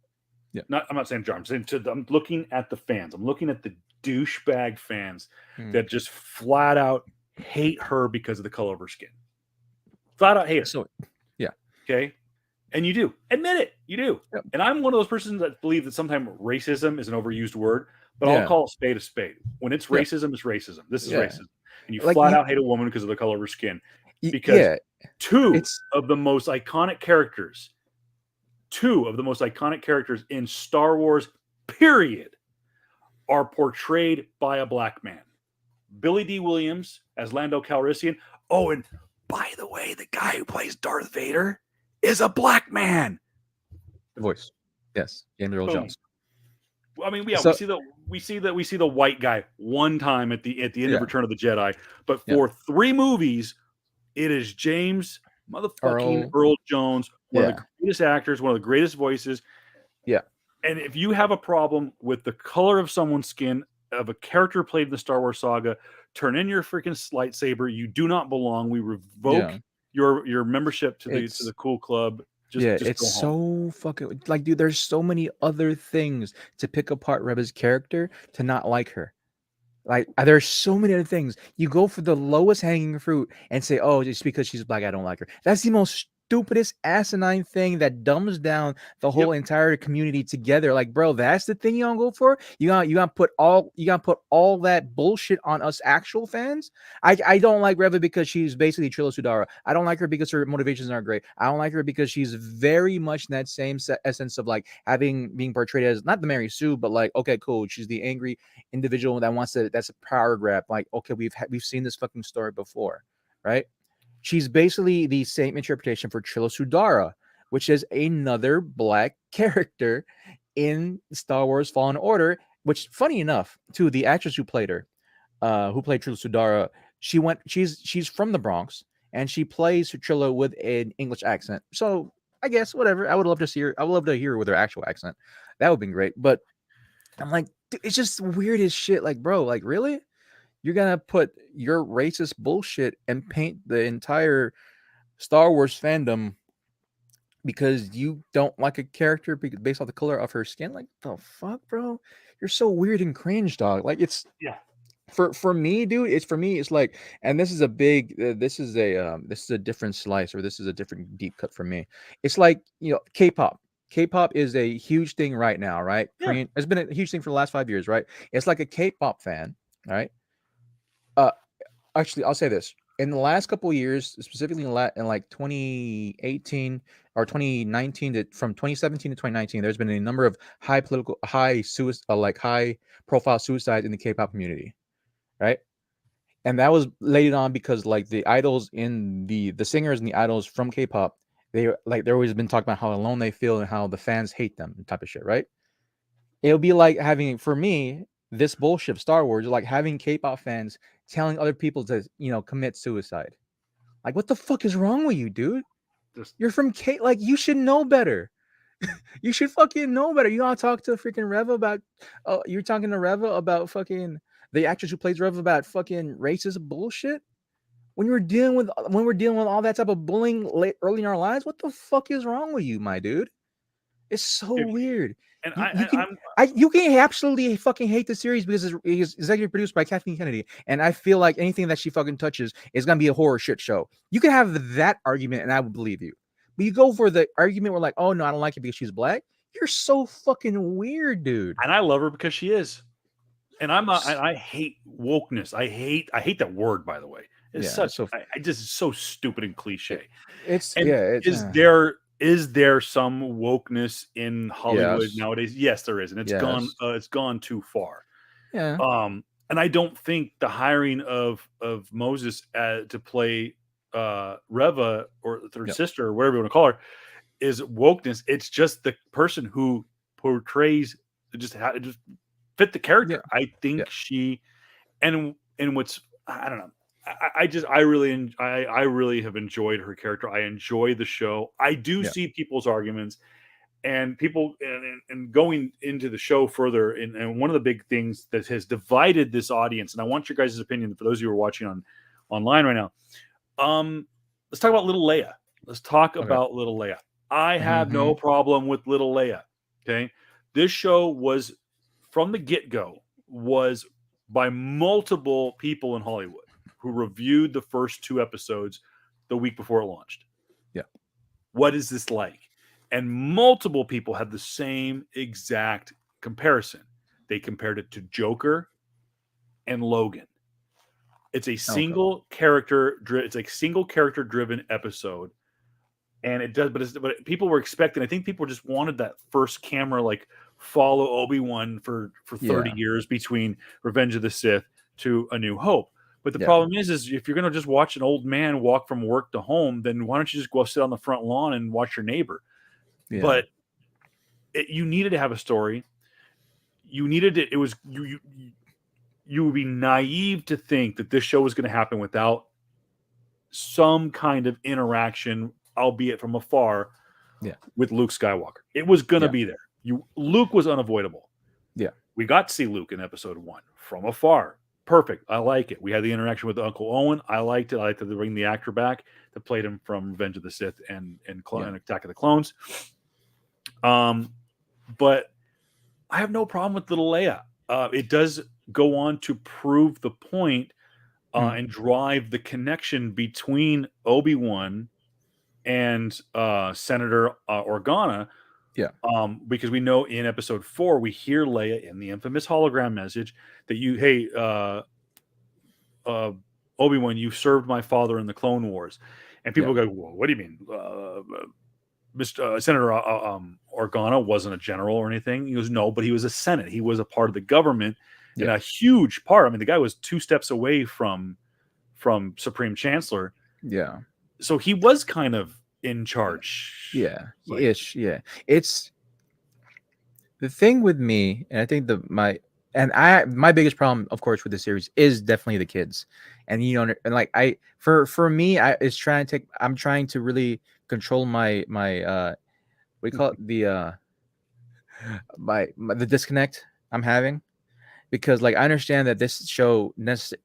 Speaker 1: Yeah. I'm not saying Jar. I'm looking at the fans. I'm looking at the douchebag fans that just flat out hate her because of the color of her skin. Flat out hate her.
Speaker 2: So, yeah.
Speaker 1: Okay. And you do admit it. You do. Yep. And I'm one of those persons that believe that sometimes racism is an overused word, but I'll call a spade a spade. When it's racism, it's racism. This is racism. And you flat out hate a woman because of the color of her skin. Because two of the most iconic characters in Star Wars, period, are portrayed by a black man. Billy D. Williams as Lando Calrissian. Oh, and by the way, the guy who plays Darth Vader is a black man.
Speaker 2: The voice, yes, James Earl Jones.
Speaker 1: I mean, we see the white guy one time at the end of Return of the Jedi, but for 3 movies, it is James motherfucking Earl Jones, one of the greatest actors, one of the greatest voices.
Speaker 2: Yeah.
Speaker 1: And if you have a problem with the color of someone's skin, of a character played in the Star Wars saga, turn in your freaking lightsaber. You do not belong. We revoke your membership to the cool club. Just
Speaker 2: it's so fucking like, dude, there's so many other things to pick apart Reva's character to not like her. Like, there's so many other things. You go for the lowest hanging fruit and say, oh, just because she's black, I don't like her. That's the most stupidest asinine thing that dumbs down the whole entire community together. Like, bro, that's the thing you gonna go for? You gonna put all that bullshit on us actual fans? I don't like Reva because she's basically Trilla Sudara. I don't like her because her motivations aren't great. I don't like her because she's very much in that same essence of like being portrayed as not the Mary Sue, but like, okay, cool, she's the angry individual that's a power grab. Like, okay, we've seen this fucking story before, right? She's basically the same interpretation for Trilla Sudara, which is another black character in Star Wars Fallen Order, which, funny enough, too, the actress who played her, who played Trilla Sudara, she's from the Bronx, and she plays Trilla with an English accent. So I guess whatever. I would love to see her. I would love to hear her with her actual accent. That would be great. But I'm like, dude, it's just weird as shit. Like, bro, like, really? You're gonna put your racist bullshit and paint the entire Star Wars fandom because you don't like a character based off the color of her skin? Like, the fuck, bro? You're so weird and cringe, dog. Like, it's for me, dude. It's like, and this is a different slice, or this is a different deep cut for me. It's like, K-pop. K-pop is a huge thing right now, right? Yeah. It's been a huge thing for the last 5 years, right? It's like a K-pop fan, right? Actually, I'll say this.
Speaker 3: in the last couple of years, specifically in like 2018 or 2019, from 2017 to 2019, there's been a number of high profile suicides in the K-pop community, right? And that was laid on because like the idols in the singers and the idols from K-pop, they're always been talking about how alone they feel and how the fans hate them, type of shit, right? It'll be like having, for me, this bullshit Star Wars, like having K-pop fans telling other people to, commit suicide. Like, what the fuck is wrong with you, dude?
Speaker 1: Just
Speaker 3: You're from K, like, you should know better. You should fucking know better. You gotta talk to freaking Reva about, you're talking to Reva about fucking the actress who plays Reva about fucking racist bullshit. When we're dealing with all that type of bullying early in our lives, what the fuck is wrong with you, my dude? It's so
Speaker 1: Dude,
Speaker 3: weird.
Speaker 1: and
Speaker 3: You can absolutely fucking hate the series because it's executive produced by Kathleen Kennedy, and I feel like anything that she fucking touches is gonna be a horror shit show. You can have that argument, and I would believe you. But you go for the argument where like, oh no, I don't like it because she's black. You're so fucking weird, dude.
Speaker 1: I love her because she is. And I hate wokeness. I hate that word, by the way. It's
Speaker 3: Yeah,
Speaker 1: such I just it's so stupid and cliche.
Speaker 3: it's
Speaker 1: And
Speaker 3: yeah, it's
Speaker 1: is there some wokeness in Hollywood
Speaker 3: yes,
Speaker 1: nowadays? Yes, there is, and
Speaker 3: yes,
Speaker 1: it's gone too far.
Speaker 3: yeah,
Speaker 1: And I don't think the hiring of Moses to play Reva or her
Speaker 3: yep,
Speaker 1: sister or whatever you want to call her is wokeness. It's just the person who portrays just fit the
Speaker 3: yeah,
Speaker 1: character. I
Speaker 3: yeah,
Speaker 1: think she and what's I don't know. I really have enjoyed her character. I enjoy the show. I do
Speaker 3: yeah,
Speaker 1: see people's arguments and people and going into the show further. And one of the big things that has divided this audience, and I want your guys' opinion for those of you who are watching online right now. Let's talk about Little Leia. Let's talk
Speaker 3: okay,
Speaker 1: about Little Leia. I have
Speaker 3: mm-hmm.
Speaker 1: no problem with Little Leia. Okay. This show was from the get-go was by multiple people in Hollywood who reviewed the first 2 episodes the week before it launched.
Speaker 3: Yeah.
Speaker 1: What is this like? And multiple people had the same exact comparison. They compared it to Joker and Logan. It's a single character. It's like single character driven episode, and it does. But people were expecting. I think people just wanted that first camera like follow Obi-Wan for 30
Speaker 3: Yeah,
Speaker 1: years between Revenge of the Sith to A New Hope. But the
Speaker 3: yeah,
Speaker 1: problem is if you're going to just watch an old man walk from work to home, then why don't you just go sit on the front lawn and watch your neighbor?
Speaker 3: yeah,
Speaker 1: But you needed to have a story. You needed it. It was you would be naive to think that this show was going to happen without some kind of interaction, albeit from afar,
Speaker 3: yeah,
Speaker 1: with Luke Skywalker. It was going to
Speaker 3: yeah,
Speaker 1: be there. Luke was unavoidable.
Speaker 3: yeah,
Speaker 1: We got to see Luke in episode 1 from afar. Perfect. I like it. We had the interaction with Uncle Owen. I liked it. I liked to bring the actor back that played him from Revenge of the Sith and Attack of the Clones. But I have no problem with Little Leia. It does go on to prove the point and drive the connection between Obi-Wan and Senator Organa.
Speaker 3: yeah,
Speaker 1: Because we know in episode 4, we hear Leia in the infamous hologram message that Obi-Wan, you served my father in the Clone Wars. And people go, well, what do you mean? Mr. Senator Organa wasn't a general or anything. He goes, no, but he was a Senate. He was a part of the government and a huge part. I mean, the guy was 2 steps away from Supreme Chancellor.
Speaker 3: yeah.
Speaker 1: So he was kind of in charge.
Speaker 3: Yeah, ish. Yeah, it's the thing with me, and I think my biggest problem, of course, with the series is definitely the kids, and and like for me, I'm trying to really control my what do you call it, the the disconnect I'm having. Because like I understand that this show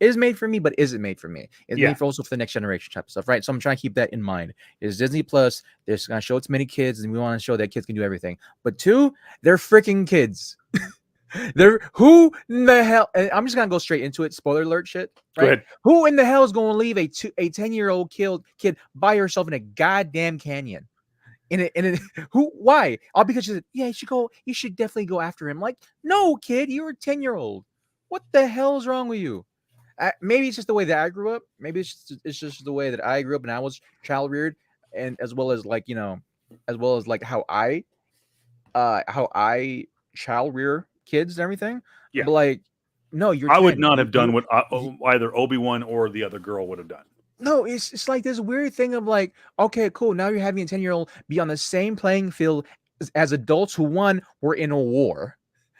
Speaker 3: is made for me, but isn't made for me. It's made for also for the next generation type of stuff, right? So I'm trying to keep that in mind. It's Disney Plus. They're going to show it to many kids, and we want to show that kids can do everything. But 2, they're freaking kids. They're who in the hell? And I'm just gonna go straight into it. Spoiler alert, shit. Right?
Speaker 1: Go ahead.
Speaker 3: Who in the hell is going to leave a 10-year-old kid by herself in a goddamn canyon? Why? All because she said, yeah, you should definitely go after him. Like, no, kid, you're a 10-year-old. What the hell is wrong with you? maybe it's just the way that I grew up. Maybe it's just the way that I grew up and I was child reared, and as well as like as well as like how I child rear kids and everything.
Speaker 1: Yeah.
Speaker 3: But like, no, you're
Speaker 1: I
Speaker 3: 10.
Speaker 1: would not have done
Speaker 3: you,
Speaker 1: what either Obi-Wan or the other girl would have done.
Speaker 3: no, it's like this weird thing of like, okay, cool. Now you're having a 10-year-old be on the same playing field as adults who, one, were in a war.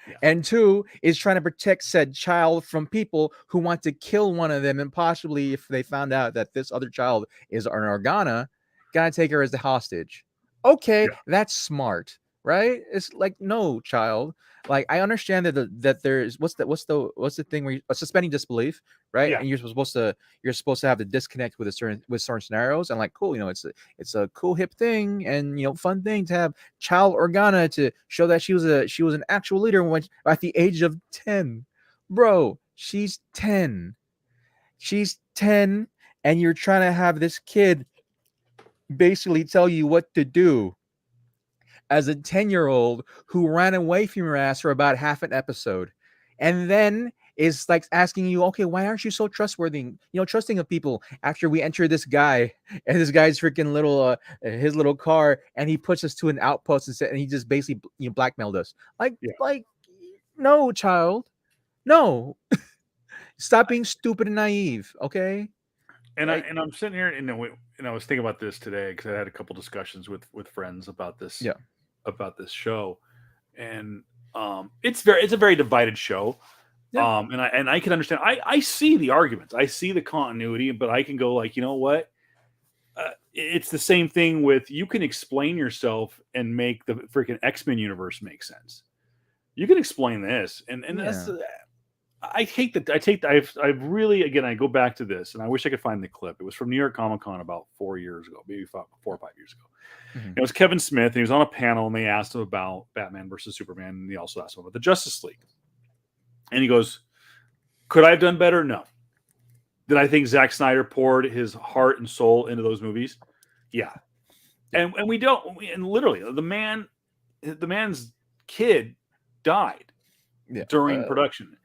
Speaker 1: Yeah.
Speaker 3: And two, is trying to protect said child from people who want to kill one of them, and possibly, if they found out that this other child is an Organa, gonna take her as the hostage. Okay,
Speaker 1: Yeah.
Speaker 3: that's smart, right? It's like, no, child. Like, I understand that there's what's the thing where suspending disbelief, right?
Speaker 1: Yeah.
Speaker 3: And you're supposed to have the disconnect with certain scenarios, and like, cool, it's a cool hip thing and fun thing to have child Organa to show that she was an actual leader when at the age of 10. Bro, she's 10. She's 10, and you're trying to have this kid basically tell you what to do as a 10-year-old who ran away from your ass for about half an episode, and then is like asking you, okay, why aren't you so trustworthy, trusting of people after we enter this guy and this guy's freaking little his little car, and he puts us to an outpost and he just basically blackmailed us. Like, no, child, no. Stop being stupid and naive, okay?
Speaker 1: And I'm sitting here and I was thinking about this today because I had a couple discussions with friends about this.
Speaker 3: Yeah.
Speaker 1: About this show, and it's a very divided show.
Speaker 3: Yeah.
Speaker 1: And I can understand. I see the arguments. I see the continuity, but I can go like, you know what? It's the same thing with, you can explain yourself and make the freaking X-Men universe make sense. You can explain this, and that's. I hate that. I've really, again, I go back to this, and I wish I could find the clip. It was from New York Comic Con about 4 years ago, maybe 4 or 5 years ago.
Speaker 3: Mhm.
Speaker 1: It was Kevin Smith, and he was on a panel, and they asked him about Batman versus Superman, and they also asked him about the Justice League. And he goes, "Could I have done better? No. Did I think Zack Snyder poured his heart and soul into those movies? Yeah. And we don't. And literally, the man's kid died during production."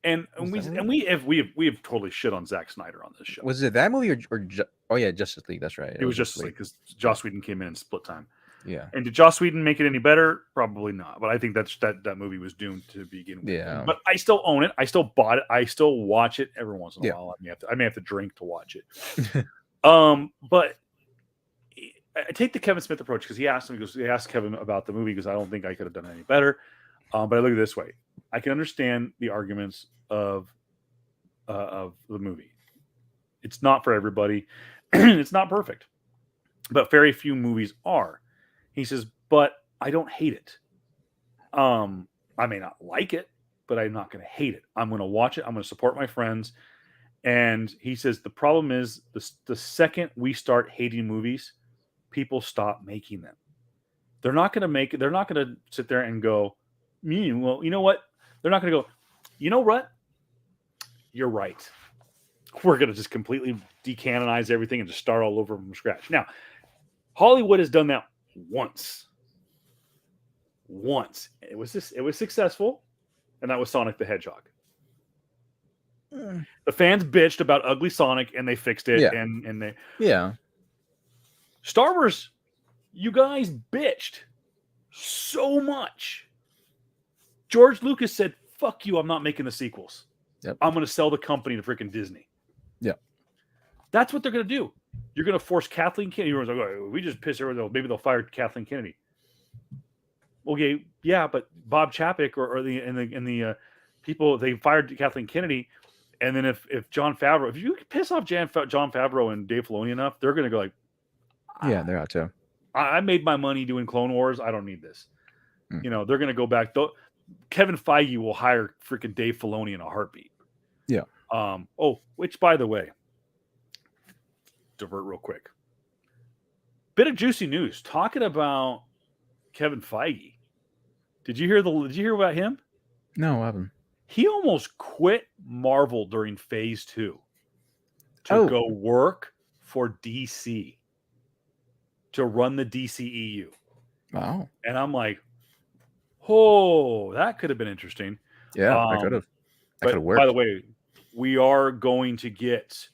Speaker 1: And we have totally shit on Zack Snyder on this show.
Speaker 3: Was it that movie or Justice League? That's right.
Speaker 1: It was Justice League because Joss Whedon came in and split time.
Speaker 3: Yeah.
Speaker 1: And did Joss Whedon make it any better? Probably not. But I think that movie was doomed to begin with.
Speaker 3: Yeah.
Speaker 1: But I still own it. I still bought it. I still watch it every once in a while. I may have to drink to watch it. But I take the Kevin Smith approach because he asked Kevin about the movie because I don't think I could have done it any better. But I look at it this way. I can understand the arguments of the movie. It's not for everybody. It's not perfect, but very few movies are. He says, but I don't hate it. I may not like it, but I'm not going to hate it. I'm going to watch it. I'm going to support my friends. And he says the problem is the second we start hating movies, people stop making them. They're not going to make it. They're not going to sit there and go, well, you know what? They're not going to go, you know what? You're right. We're going to just completely decanonize everything and just start all over from scratch. Now, Hollywood has done that once. It was successful, and that was Sonic the Hedgehog. The fans bitched about ugly Sonic, and they fixed it.
Speaker 3: Yeah.
Speaker 1: Star Wars, you guys bitched so much. George Lucas said, "Fuck you! I'm not making the sequels.
Speaker 3: Yep.
Speaker 1: I'm going to sell the company to freaking Disney."
Speaker 3: Yeah.
Speaker 1: That's what they're going to do. You're going to force Kathleen Kennedy. Everyone's like, "Oh, we just pissed her. Maybe they'll fire Kathleen Kennedy." Okay, yeah, but Bob Chapek or the people, they fired Kathleen Kennedy, and then if Jon Favreau, if you piss off Jon Favreau and Dave Filoni enough, they're going to go like,
Speaker 3: yeah, they're out too.
Speaker 1: I made my money doing Clone Wars. I don't need this. They're going to go back. Kevin Feige will hire freaking Dave Filoni in a heartbeat.
Speaker 3: Yeah.
Speaker 1: Which, by the way, divert real quick. Bit of juicy news talking about Kevin Feige. Did you hear about him?
Speaker 3: No, I haven't.
Speaker 1: He almost quit Marvel during Phase 2 to go work for DC to run the DCEU.
Speaker 3: Wow.
Speaker 1: And I'm like, oh, that could have been interesting.
Speaker 3: Yeah, I could have.
Speaker 1: But by the way, we are going to get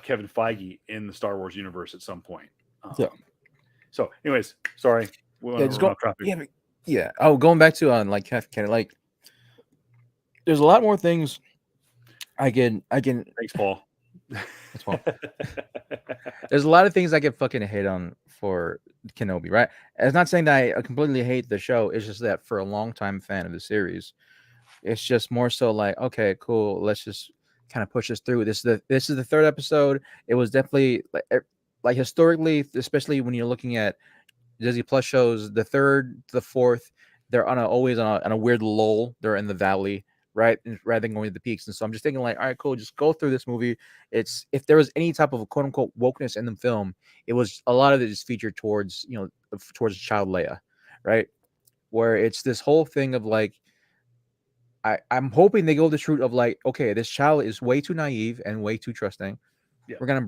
Speaker 1: Kevin Feige in the Star Wars universe at some point.
Speaker 2: Yeah.
Speaker 1: So, anyways, sorry.
Speaker 2: Yeah, just
Speaker 1: We're
Speaker 2: go.
Speaker 1: off topic.
Speaker 2: Yeah. Oh, going back to like like, there's a lot more things I can.
Speaker 1: Thanks, Paul.
Speaker 2: That's fine. There's a lot of things I can fucking hate on for Kenobi, right? It's not saying that I completely hate the show. It's just that for a long time fan of the series, it's just more so like, okay, cool. Let's just kind of push this through. This is the third episode. It was definitely like historically, especially when you're looking at Disney Plus shows, the third, the fourth, they're always on a weird lull. They're in the valley, right? And rather than going to the peaks. And so I'm just thinking like, all right, cool. Just go through this movie. It's if there was any type of quote unquote wokeness in the film, it was a lot of it is featured towards, towards child Leia, right? Where it's this whole thing of like, I'm hoping they go this route of like, okay, this child is way too naive and way too trusting.
Speaker 1: Yeah.
Speaker 2: We're gonna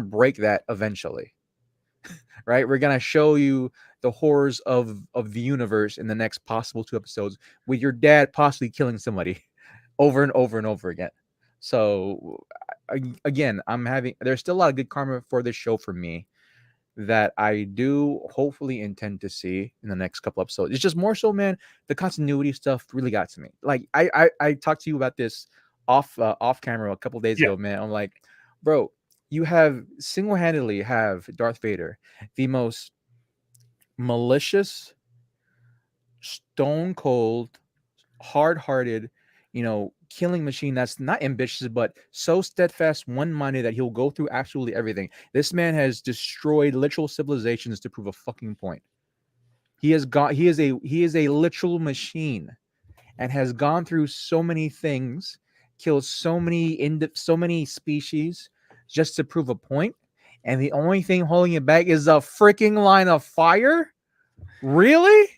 Speaker 2: break that eventually. Right? We're gonna show you the horrors of the universe in the next possible 2 episodes with your dad possibly killing somebody over and over and over again. So again, there's still a lot of good karma for this show for me that I do hopefully intend to see in the next couple episodes. It's just more so, man, the continuity stuff really got to me. Like I talked to you about this off camera a couple days ago, man. I'm like, bro, you have single-handedly have Darth Vader, the most malicious, stone cold, hard-hearted, killing machine that's not ambitious, but so steadfast, one-minded that he'll go through absolutely everything. This man has destroyed literal civilizations to prove a fucking point. He is a literal machine and has gone through so many things, killed so many species just to prove a point. And the only thing holding it back is a freaking line of fire? Really?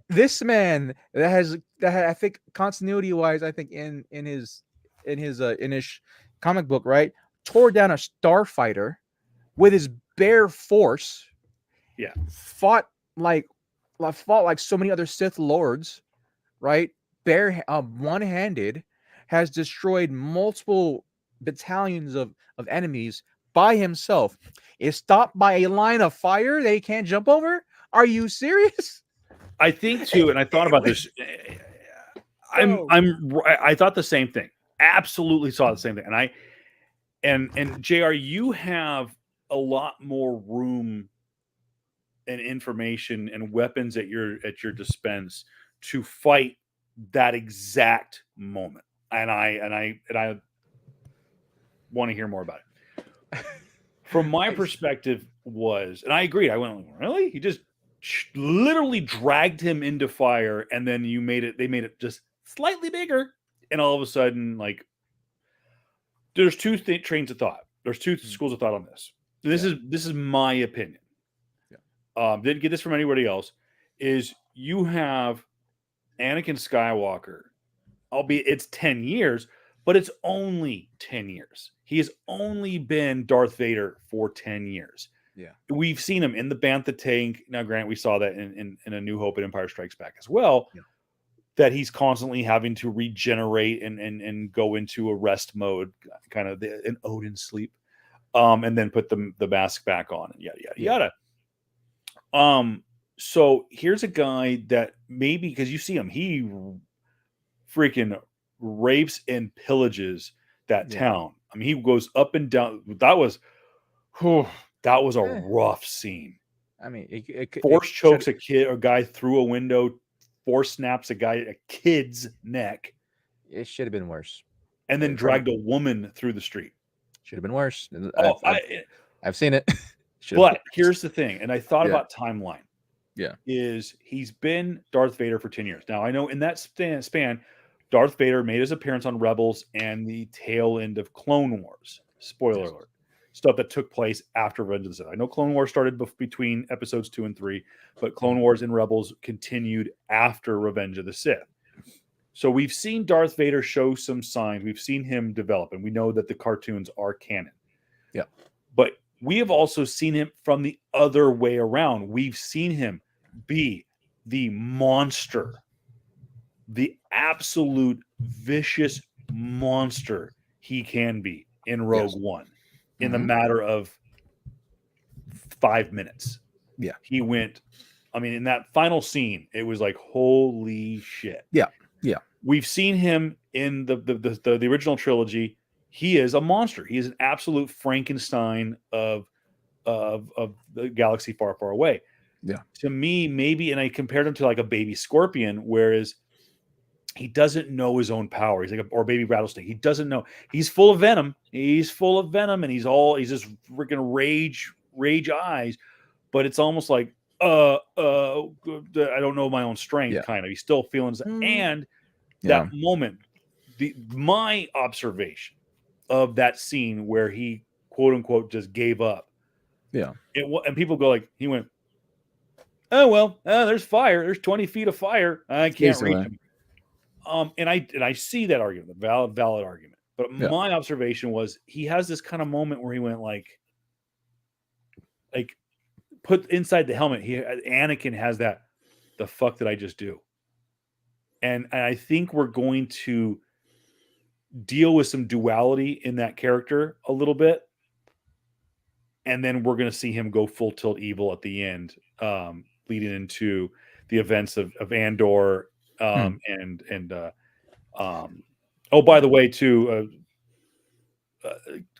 Speaker 2: This man that I think continuity wise, I think in his comic book, right, tore down a starfighter with his bare force.
Speaker 1: Yeah.
Speaker 2: Fought like so many other Sith lords, right? One-handed, has destroyed multiple battalions of enemies by himself. Is stopped by a line of fire that he can't jump over? Are you serious?
Speaker 1: I think too, and I thought about this. I thought the same thing. Absolutely saw the same thing. And JR, you have a lot more room and information and weapons at your dispense to fight that exact moment. And I want to hear more about it. From my perspective and I agreed. I went, really? He just literally dragged him into fire, and then they made it just slightly bigger, and all of a sudden, like, there's two trains of thought. There's two schools of thought on this. This is my opinion. Didn't get this from anybody else. Is you have Anakin Skywalker, albeit it's 10 years, but it's only 10 years. He has only been Darth Vader for 10 years.
Speaker 3: Yeah.
Speaker 1: We've seen him in the Bantha tank. Now, Grant, we saw that in A New Hope and Empire Strikes Back as well, that he's constantly having to regenerate and go into a rest mode, kind of an Odin sleep, and then put the mask back on, and yada. So here's a guy that maybe, because you see him, he freaking rapes and pillages that town. I mean, he goes up and down. That was a rough scene.
Speaker 3: I mean,
Speaker 1: force chokes a guy through a window, force snaps a kid's neck.
Speaker 3: It should have been worse.
Speaker 1: And then dragged a woman through the street.
Speaker 3: Should have been worse.
Speaker 1: I've
Speaker 3: seen it.
Speaker 1: But here's the thing, and I thought about timeline.
Speaker 2: Yeah.
Speaker 1: Is he's been Darth Vader for 10 years. Now, I know in that span, Darth Vader made his appearance on Rebels and the tail end of Clone Wars. Spoiler alert. Stuff that took place after Revenge of the Sith. I know Clone Wars started between episodes 2 and 3, but Clone Wars and Rebels continued after Revenge of the Sith. So we've seen Darth Vader show some signs. We've seen him develop, and we know that the cartoons are canon.
Speaker 3: Yeah.
Speaker 1: But we have also seen him from the other way around. We've seen him be the monster, the absolute vicious monster he can be in Rogue
Speaker 3: Yes.
Speaker 1: One in the
Speaker 3: Mhm.
Speaker 1: matter of 5 minutes.
Speaker 3: Yeah.
Speaker 1: He went, I mean, in that final scene, it was like, holy shit.
Speaker 3: Yeah. Yeah.
Speaker 1: We've seen him in the original trilogy. He is a monster. He is an absolute Frankenstein of the galaxy far, far away.
Speaker 3: Yeah.
Speaker 1: To me, maybe, and I compared him to like a baby scorpion, whereas he doesn't know his own power. He's like or baby rattlesnake. He doesn't know. He's full of venom. He's full of venom, and he's just freaking rage eyes. But it's almost like, I don't know my own strength.
Speaker 3: Yeah.
Speaker 1: Kind of. He's still feeling, and
Speaker 3: Yeah.
Speaker 1: that moment, my observation of that scene where he quote unquote just gave up.
Speaker 3: Yeah.
Speaker 1: And people go like, he went, oh well, there's fire. There's 20 feet of fire. I can't reach
Speaker 3: Basically.
Speaker 1: him. And I see that argument, the valid argument. But
Speaker 3: Yeah.
Speaker 1: my observation was he has this kind of moment where he went like put inside the helmet. Anakin has that. The fuck did I just do? And I think we're going to deal with some duality in that character a little bit, and then we're going to see him go full tilt evil at the end, leading into the events of Andor, and oh, by the way, too,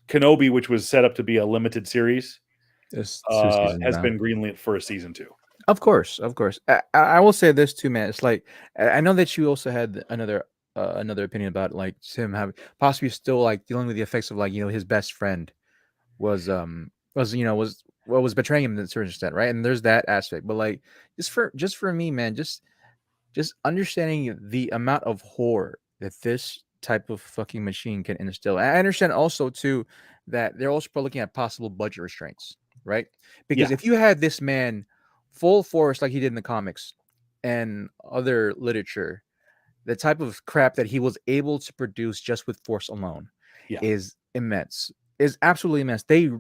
Speaker 1: Kenobi, which was set up to be a limited series,
Speaker 3: It's 2 seasons
Speaker 1: has
Speaker 3: now.
Speaker 1: been greenlit for a season 2.
Speaker 3: Of course. I will say this too, man. It's like I know that you also had another opinion about like him having possibly still like dealing with the effects of like his best friend was was betraying him to a certain extent, right? And there's that aspect, but like just for me, man, just understanding the amount of horror that this type of fucking machine can instill. I understand also too that they're also looking at possible budget restraints, right? Because
Speaker 1: Yeah.
Speaker 3: if you had this man full force like he did in the comics and other literature, the type of crap that he was able to produce just with force alone is immense. Is absolutely immense. They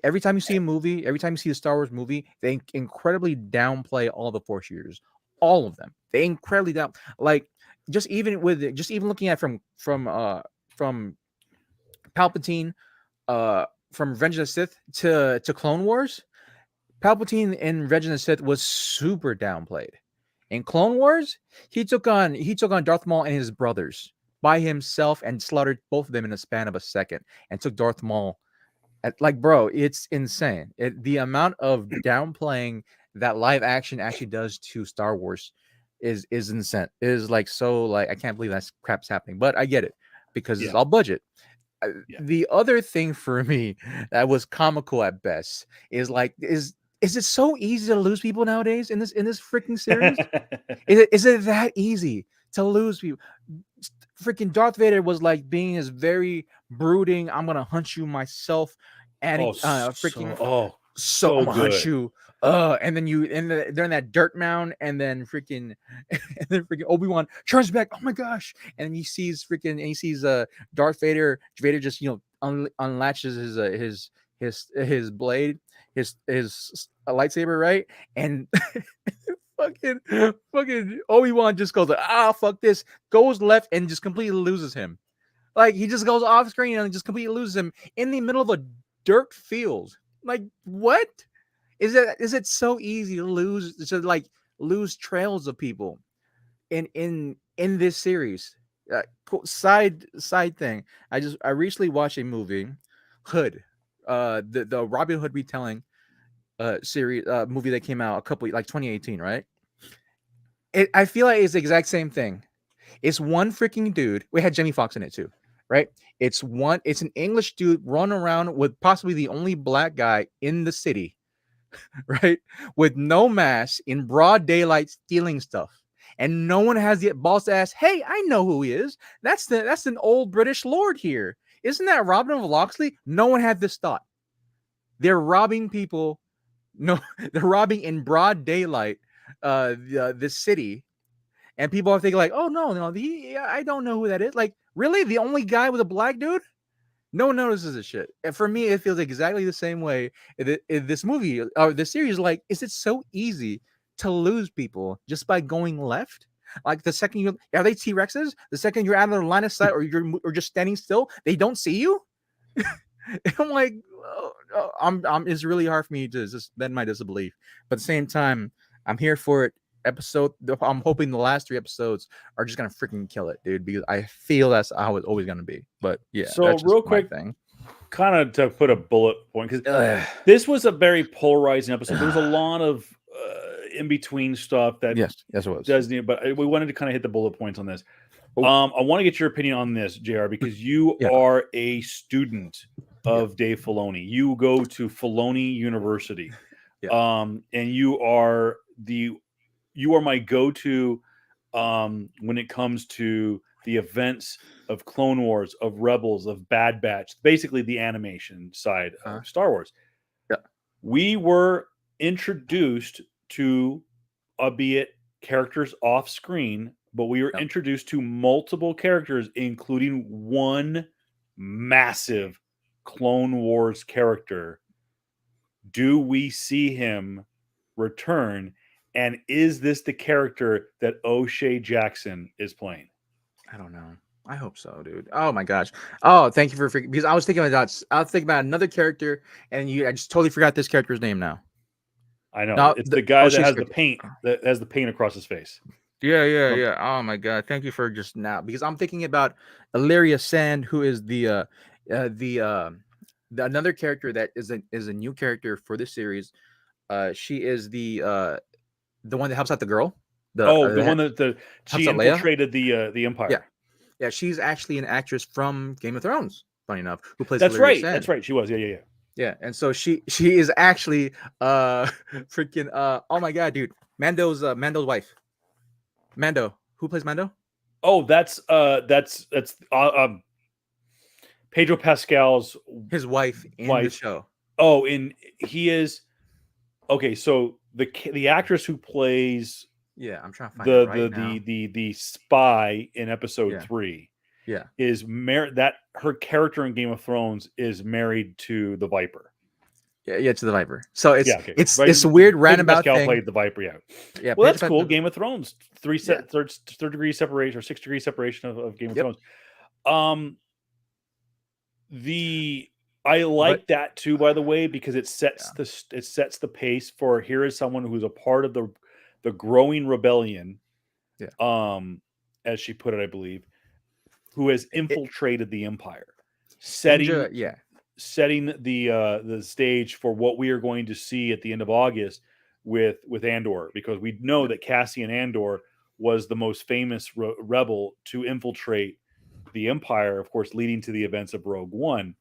Speaker 3: every time you see a movie, every time you see a Star Wars movie, they incredibly downplay all the force users. All of them. They incredibly down like just even looking at from Palpatine, from Revenge of the Sith to Clone Wars, Palpatine in Revenge of the Sith was super downplayed. In Clone Wars, he took on Darth Maul and his brothers by himself and slaughtered both of them in a span of a second and took Darth Maul. Bro, it's insane. The amount of downplaying that live action actually does to Star Wars is insane. It is like so like I can't believe that crap's happening, but I get it because it's all budget. The other thing for me that was comical at best is like is it so easy to lose people nowadays in this freaking series? Is it that easy to lose people? Freaking Darth Vader was like being his very brooding, I'm gonna hunt you myself, and I'm gonna hunt you. And then they're in that dirt mound, and then freaking Obi-Wan turns back. Oh my gosh! And he sees Darth Vader. Vader just unlatches his blade, his lightsaber, right? And fucking Obi-Wan just goes like, fuck this, goes left and just completely loses him. Like he just goes off screen and just completely loses him in the middle of a dirt field. Like what? Is it so easy to lose trails of people in this series? Side thing. I recently watched a movie, Hood, the Robin Hood retelling series movie that came out a couple like 2018, right? I feel like it's the exact same thing. It's one freaking dude. We had Jamie Foxx in it too, right? It's an English dude running around with possibly the only black guy in the city, right? With no mask in broad daylight stealing stuff. And no one has the balls to ask, hey, I know who he is. That's an old British lord here. Isn't that Robin of Locksley? No one had this thought. They're robbing people. No, they're robbing in broad daylight the city. And people are thinking like, oh, no, I don't know who that is. Like, really? The only guy with a black dude? No one notices this shit. And for me, it feels exactly the same way in this movie or this series. Like, is it so easy to lose people just by going left? Like the second you are they T-Rexes? The second you're out of the line of sight or just standing still, they don't see you. I'm like, it's really hard for me to just bend my disbelief, but at the same time, I'm here for it. I'm hoping the last 3 episodes are just gonna freaking kill it, dude, because I feel that's how it's always gonna be. But yeah,
Speaker 1: So
Speaker 3: that's just
Speaker 1: real
Speaker 3: my
Speaker 1: quick,
Speaker 3: thing.
Speaker 1: kind of to put a bullet point, because this was a very polarizing episode. There was a lot of in between stuff that
Speaker 3: Yes, it was.
Speaker 1: doesn't. But we wanted to kind of hit the bullet points on this.
Speaker 3: Oh.
Speaker 1: I want to get your opinion on this, JR, because you
Speaker 3: Yeah.
Speaker 1: are a student of Dave Filoni. You go to Filoni University, and you are my go-to when it comes to the events of Clone Wars, of Rebels, of Bad Batch, basically the animation side of Star Wars.
Speaker 3: Yeah.
Speaker 1: We were introduced to, albeit characters off screen, but we were introduced to multiple characters, including one massive Clone Wars character. Do we see him return? And is this the character that O'Shea Jackson is playing?
Speaker 3: I don't know. I hope so, dude. Oh my gosh. Oh, thank you for because I was thinking about another character, and I just totally forgot this character's name now.
Speaker 1: I know it's the guy that has the paint across his face.
Speaker 3: Yeah. Oh my god. Thank you for just now, because I'm thinking about Illyria Sand, who is the another character that is a new character for this series. She is the one that helps out the girl.
Speaker 1: The one that she infiltrated the Empire.
Speaker 3: Yeah, she's actually an actress from Game of Thrones. Funny enough, who plays.
Speaker 1: That's right. Sand. That's right. She was. Yeah.
Speaker 3: Yeah, and so she is actually freaking oh my god, dude, Mando's wife. Mando, who plays Mando?
Speaker 1: Oh, that's Pedro Pascal's
Speaker 3: his wife in the show.
Speaker 1: Oh, he is okay. So the actress who plays
Speaker 3: I'm trying to find it right now.
Speaker 1: the spy in episode 3 is married. That her character in Game of Thrones is married to the Viper.
Speaker 3: Yeah, to the Viper. So it's
Speaker 1: Right.
Speaker 3: It's a weird roundabout
Speaker 1: Pascal
Speaker 3: thing.
Speaker 1: played the Viper. Yeah. Well, that's cool. Game of Thrones, third degree separation or 6 degree separation of Game of Thrones. I like that too, by the way, because it sets the pace for here is someone who's a part of the growing rebellion. As she put it, I believe, who has infiltrated the Empire, setting the stage for what we are going to see at the end of August with Andor, because we know that Cassian Andor was the most famous rebel to infiltrate the Empire, of course, leading to the events of Rogue One.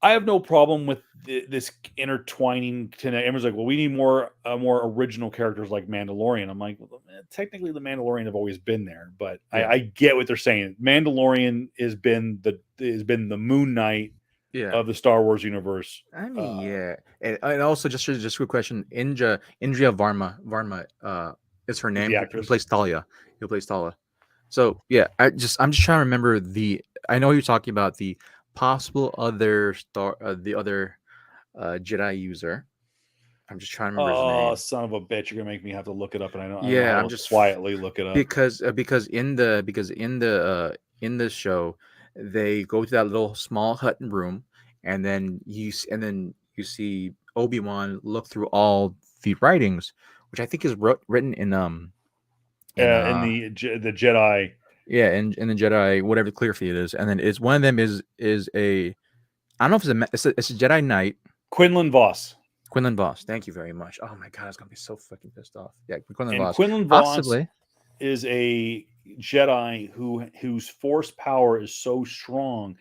Speaker 1: I have no problem with this intertwining tonight. Everyone's like, well, we need more original characters like Mandalorian. I'm like, well, technically the Mandalorian have always been there, but I get what they're saying. Mandalorian has been the Moon Knight of the Star Wars universe.
Speaker 3: I mean, and also just a quick question. Indra Varma is her name. Who plays Talia. So I'm just trying to remember I know you're talking about the possible other Jedi user. I'm just trying to remember his name.
Speaker 1: Oh, son of a bitch! You're gonna make me have to look it up, and I know.
Speaker 3: I'm just
Speaker 1: quietly look it up
Speaker 3: because in the show they go to that little small hut room, and then you see Obi-Wan look through all the writings, which I think is written in the
Speaker 1: Jedi.
Speaker 3: Yeah, in the Jedi, whatever the clear feed is, and then it's one of them is a, I don't know if it's a Jedi Knight.
Speaker 1: Quinlan Vos.
Speaker 3: Thank you very much. Oh my god, I was gonna be so fucking pissed off. Yeah, Quinlan Vos.
Speaker 1: Quinlan Vos is a Jedi whose force power is so strong,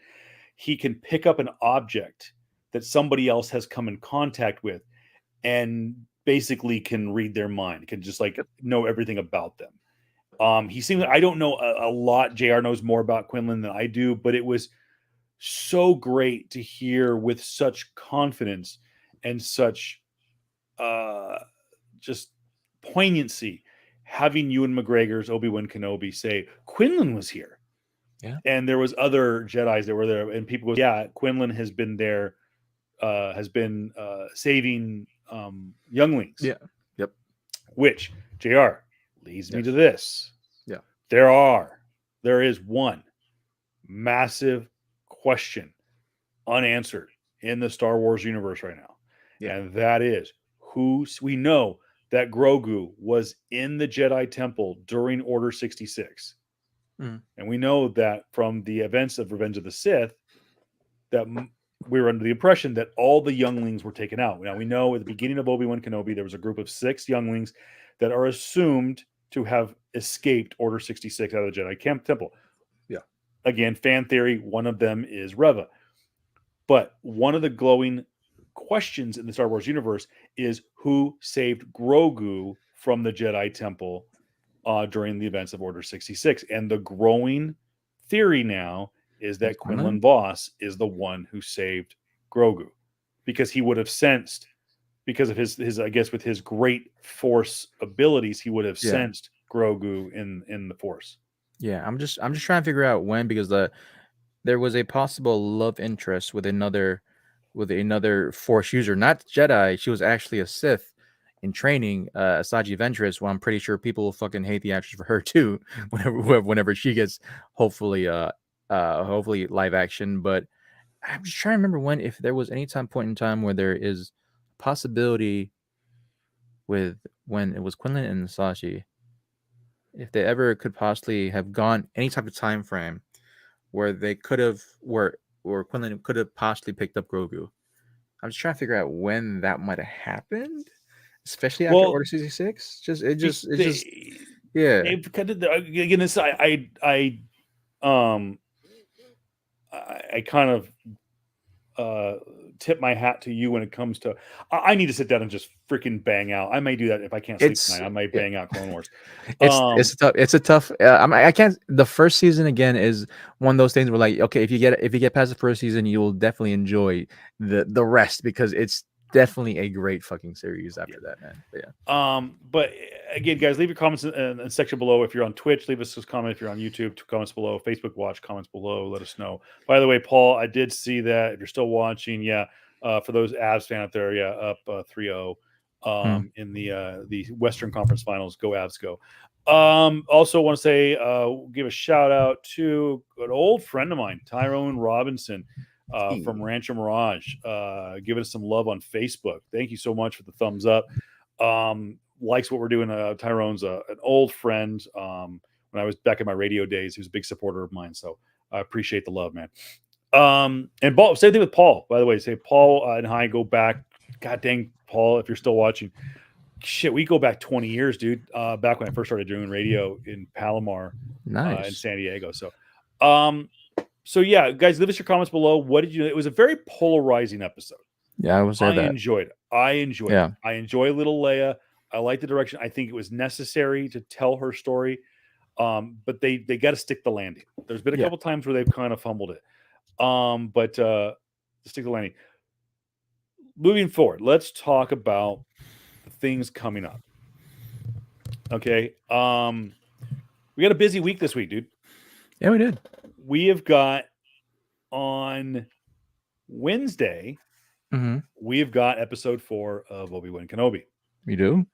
Speaker 1: he can pick up an object that somebody else has come in contact with, and basically can read their mind, can just know everything about them. He seems I don't know a lot. JR knows more about Quinlan than I do, but it was so great to hear with such confidence and such just poignancy, having Ewan McGregor's Obi-Wan Kenobi say Quinlan was here.
Speaker 3: Yeah.
Speaker 1: And there was other Jedis that were there, and people go, Quinlan has been there, has been saving younglings.
Speaker 3: Yeah. Yep.
Speaker 1: which JR leads me
Speaker 3: Yes.
Speaker 1: to this.
Speaker 3: Yeah.
Speaker 1: There is one massive question unanswered in the Star Wars universe right now.
Speaker 3: Yeah.
Speaker 1: And that is we know that Grogu was in the Jedi Temple during Order 66.
Speaker 3: Mhm.
Speaker 1: And we know that from the events of Revenge of the Sith, that we were under the impression that all the younglings were taken out. Now, we know at the beginning of Obi-Wan Kenobi, there was a group of 6 younglings that are assumed to have escaped Order 66 out of the Jedi Temple.
Speaker 3: Yeah.
Speaker 1: Again, fan theory, one of them is Reva. But one of the glowing questions in the Star Wars universe is who saved Grogu from the Jedi Temple during the events of Order 66. And the growing theory now is that Quinlan Vos is the one who saved Grogu, because he would have sensed, because of his I guess with his great Force abilities, he would have sensed Grogu in the Force.
Speaker 2: Yeah, I'm just trying to figure out when, because there was a possible love interest with another Force user, not Jedi. She was actually a Sith in training, Asajj Ventress. Well, I'm pretty sure people will fucking hate the actress for her too, whenever she gets hopefully live action. But I'm just trying to remember if there was any point in time where there is possibility with when it was Quinlan and Asajj, if they ever could possibly have gone any type of time frame where they could have where Quinlan could have possibly picked up Grogu. I'm just trying to figure out when that might have happened, especially after Order 66. Yeah.
Speaker 1: Again, this I kind of tip my hat to you when it comes to. I need to sit down and just freaking bang out. I may do that if I can't sleep tonight. I might bang out Clone Wars.
Speaker 2: It's a tough. I can't. The first season again is one of those things where, like, okay, if you get past the first season, you will definitely enjoy the rest, because it's definitely a great fucking series after that, man. But yeah.
Speaker 1: But again, guys, leave your comments in the section below. If you're on Twitch, leave us a comment. If you're on YouTube, comments below. Facebook watch, comments below. Let us know. By the way, Paul, I did see that. If you're still watching, for those Avs fan out there, up 3-0 in the Western Conference Finals. Go Avs, go. Also want to say, give a shout out to an old friend of mine, Tyrone Robinson. From Rancho Mirage, giving us some love on Facebook. Thank you so much for the thumbs up. Likes what we're doing. Tyrone's an old friend. When I was back in my radio days, he was a big supporter of mine. So I appreciate the love, man. And Paul, same thing with Paul, by the way. Say Paul and I go back. God dang, Paul, if you're still watching, shit, we go back 20 years, dude. Back when I first started doing radio in Palomar, in San Diego. So yeah, guys, leave us your comments below. What did you? It was a very polarizing episode.
Speaker 2: Yeah, I
Speaker 1: enjoyed it. I enjoyed it. I enjoy little Leia. I like the direction. I think it was necessary to tell her story. But they got to stick the landing. There's been a couple times where they've kind of fumbled it. But stick the landing. Moving forward, let's talk about the things coming up. Okay. We got a busy week this week, dude.
Speaker 2: Yeah, we did.
Speaker 1: We have got on Wednesday, we have got episode 4 of Obi-Wan Kenobi.
Speaker 2: We do.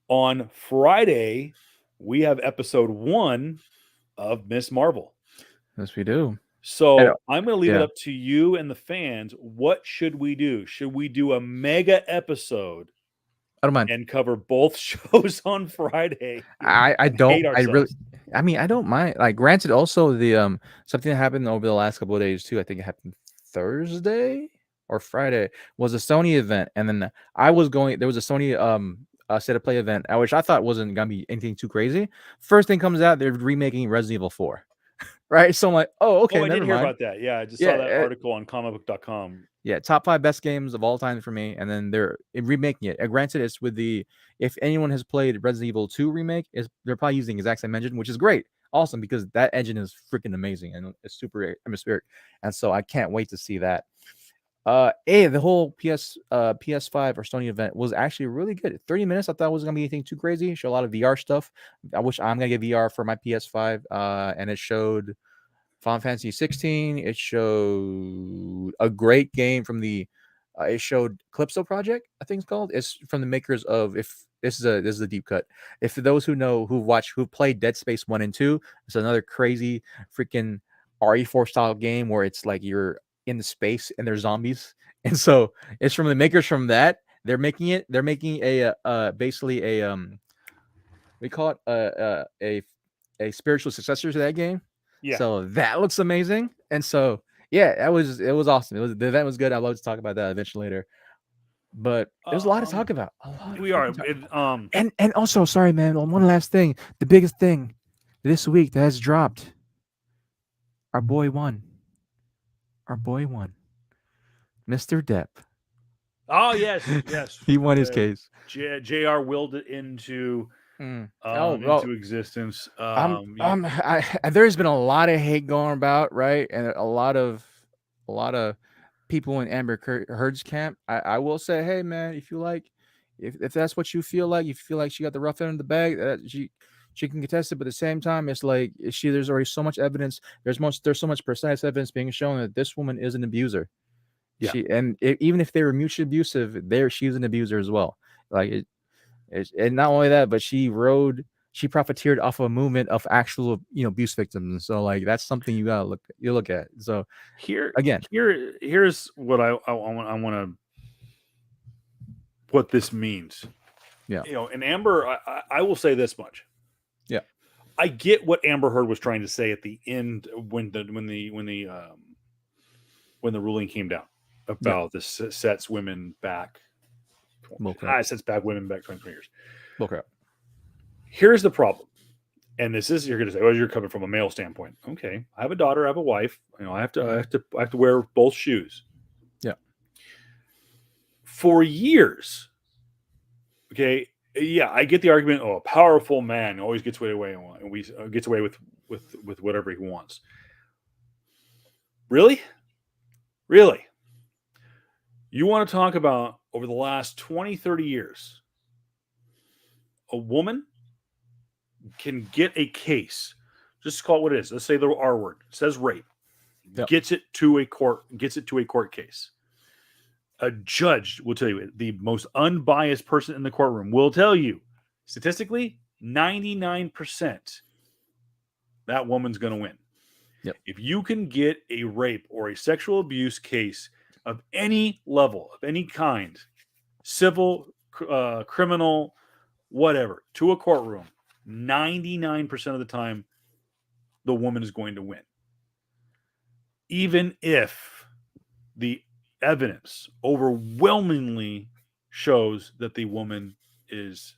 Speaker 1: On Friday, we have episode 1 of Miss Marvel.
Speaker 2: Yes, we do.
Speaker 1: So I'm going to leave it up to you and the fans. What should we do? Should we do a mega episode?
Speaker 2: I don't mind.
Speaker 1: And cover both shows on Friday.
Speaker 2: I don't. I don't mind. Like, granted, also the something that happened over the last couple of days too. I think it happened Thursday or Friday, was a Sony event, and then there was a Sony State of Play event, which I thought wasn't gonna be anything too crazy. First thing comes out, they're remaking Resident Evil 4. Right, so I'm like, oh, okay.
Speaker 1: I didn't hear about that. Yeah, I just saw that article on comicbook.com.
Speaker 2: Yeah, top 5 best games of all time for me, and then they're remaking it. Granted, it's with if anyone has played Resident Evil 2 remake, they're probably using the exact same engine, which is great, awesome, because that engine is freaking amazing and it's super atmospheric, and so I can't wait to see that. The whole PS5 or Sony event was actually really good. 30 minutes, I thought it was gonna be anything too crazy. Show a lot of VR stuff. I wish I'm gonna get VR for my PS5, and it showed Final Fantasy 16. It showed a great game from the
Speaker 3: It showed Calypso Project, I think it's called. It's from the makers of, if this is a deep cut. If for those who know, who played Dead Space 1 and 2, it's another crazy freaking RE4 style game where it's like you're in the space and there's zombies. And so it's from the makers from that. They're making a basically a we call it a spiritual successor to that game.
Speaker 1: Yeah.
Speaker 3: So that looks amazing. And so yeah, it was awesome. The event was good. I'd love to talk about that eventually later. But there's a lot to talk about.
Speaker 1: We are.
Speaker 3: And also, sorry, man. One last thing. The biggest thing this week that has dropped. Our boy won. Mr. Depp.
Speaker 1: Oh yes.
Speaker 3: He won his case.
Speaker 1: JR willed it into
Speaker 3: into
Speaker 1: existence.
Speaker 3: There's been a lot of hate going about, right? And a lot of people in Amber Heard's camp. I will say, hey man, if you like, if that's what you feel like, if you feel like she got the rough end of the bag, that she can contest it. But at the same time, it's like there's already so much evidence. There's so much precise evidence being shown that this woman is an abuser. Yeah. Even if they were mutually abusive, she's an abuser as well. Like and not only that, but she profiteered off of a movement of actual, abuse victims. So like that's something you look at. So here's
Speaker 1: what I want to what this means.
Speaker 3: Yeah.
Speaker 1: And Amber, I will say this much.
Speaker 3: Yeah.
Speaker 1: I get what Amber Heard was trying to say at the end when the ruling came down about this sets women back. Sets back women back 20 years.
Speaker 3: Okay.
Speaker 1: Here's the problem. And this is, you're going to say, well, you're coming from a male standpoint. Okay. I have a daughter, I have a wife. I have to wear both shoes.
Speaker 3: Yeah.
Speaker 1: For years. Okay. Yeah. I get the argument. Oh, a powerful man always gets away and gets away with whatever he wants. Really? You want to talk about over the last 20, 30 years, a woman can get a case, just call it what it is. Let's say the R word, it says rape, gets it to a court case. A judge will tell you, the most unbiased person in the courtroom will tell you, statistically, 99% that woman's going to win.
Speaker 3: Yep.
Speaker 1: If you can get a rape or a sexual abuse case of any level, of any kind, civil, criminal, whatever, to a courtroom, 99% of the time, the woman is going to win. Even if the evidence overwhelmingly shows that the woman is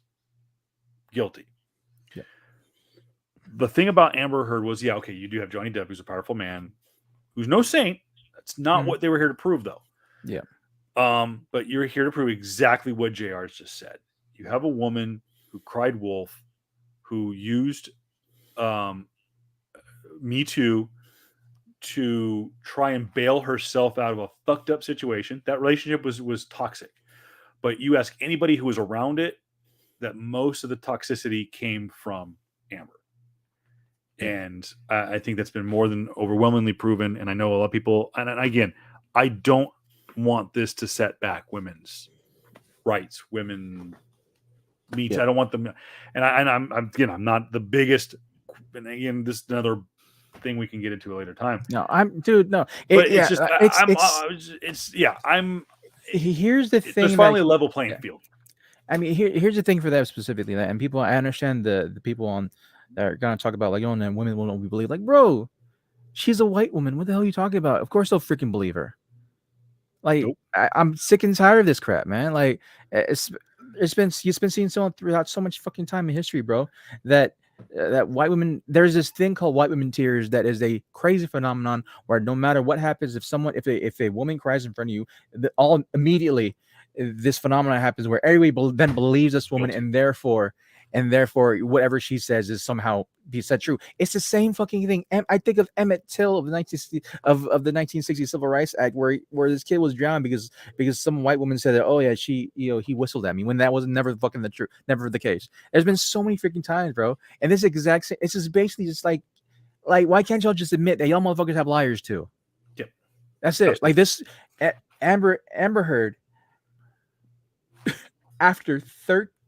Speaker 1: guilty.
Speaker 3: Yeah.
Speaker 1: The thing about Amber Heard was, you do have Johnny Depp, who's a powerful man, who's no saint. That's not what they were here to prove, though.
Speaker 3: Yeah.
Speaker 1: But you're here to prove exactly what JR's just said. You have a woman who cried wolf, who used Me Too to try and bail herself out of a fucked up situation. That relationship was toxic. But you ask anybody who was around it, that most of the toxicity came from Amber. And I think that's been more than overwhelmingly proven. And I know a lot of people, and again, I don't want this to set back women's rights, women meets. I don't want them. And I'm not the biggest. And again, this is another thing we can get into a later time.
Speaker 3: No. Here's the thing.
Speaker 1: There's finally a level playing field.
Speaker 3: I mean, here's the thing for that specifically, and people. I understand the people on that are gonna talk about like, and women will not be believed. Like, bro, she's a white woman. What the hell are you talking about? Of course they'll freaking believe her. Like, nope. I'm sick and tired of this crap, man. Like, it's been seen throughout so much fucking time in history, bro. That white women, there's this thing called white women tears that is a crazy phenomenon where no matter what happens, if a woman cries in front of you, all immediately this phenomenon happens where everybody then believes this woman, and therefore whatever she says is somehow be said true. It's the same fucking thing. I think of Emmett Till of the 1960 Civil Rights Act, where this kid was drowned because some white woman said that, oh yeah, he whistled at me, when that was never fucking the truth, never the case. There's been so many freaking times, bro. And this exact same, it's just basically just like why can't y'all just admit that y'all motherfuckers have liars too?
Speaker 1: Yep.
Speaker 3: That's it. Like this. Amber Heard, after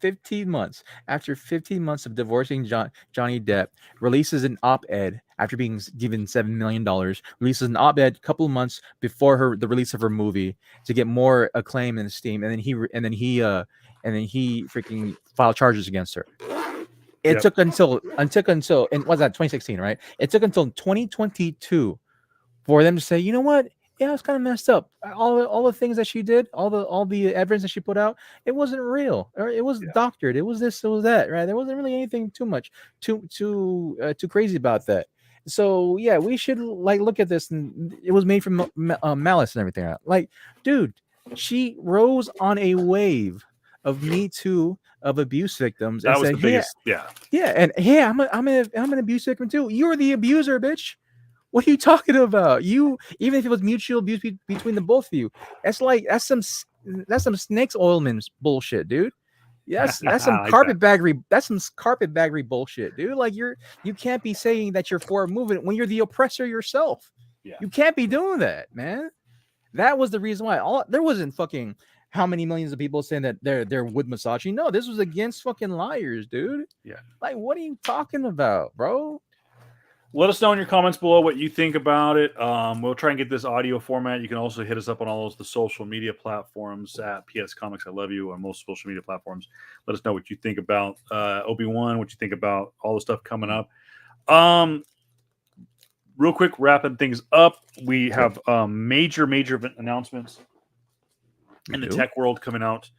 Speaker 3: 15 months, after 15 months of divorcing Johnny Depp, releases an op-ed after being given $7 million, releases an op-ed a couple of months before the release of her movie to get more acclaim and esteem, and then he freaking filed charges against her. It
Speaker 1: Yep.
Speaker 3: took until and what's that, 2016, right? It took until 2022 for them to say, you know what? Yeah, it's kind of messed up. All the things that she did, all the evidence that she put out, it wasn't real, or it was
Speaker 1: Yeah.
Speaker 3: doctored. It was this, it was that, right? There wasn't really anything too crazy about that. So yeah, we should like look at this, and it was made from malice and everything. Like, dude, she rose on a wave of Me Too, of abuse victims, and
Speaker 1: That was
Speaker 3: said,
Speaker 1: the biggest. Yeah.
Speaker 3: yeah, and hey, I'm an abuse victim too. You're the abuser, bitch. What are you talking about? You, even if it was mutual abuse between the both of you, that's some snakes oilman bullshit, dude. Yes, that's some
Speaker 1: I like that.
Speaker 3: carpetbaggery. That's some carpetbaggery bullshit, dude. Like you can't be saying that you're for a movement when you're the oppressor yourself.
Speaker 1: Yeah.
Speaker 3: You can't be doing that, man. That was the reason why. There wasn't fucking how many millions of people saying that they're with misogyny. No, this was against fucking liars, dude.
Speaker 1: Yeah.
Speaker 3: Like, what are you talking about, bro?
Speaker 1: Let us know in your comments below what you think about it. We'll try and get this audio format. You can also hit us up on all the social media platforms at PS Comics I Love You on most social media platforms. Let us know what you think about Obi-Wan, what you think about all the stuff coming up. Real quick, wrapping things up, we have major announcements in the tech world coming out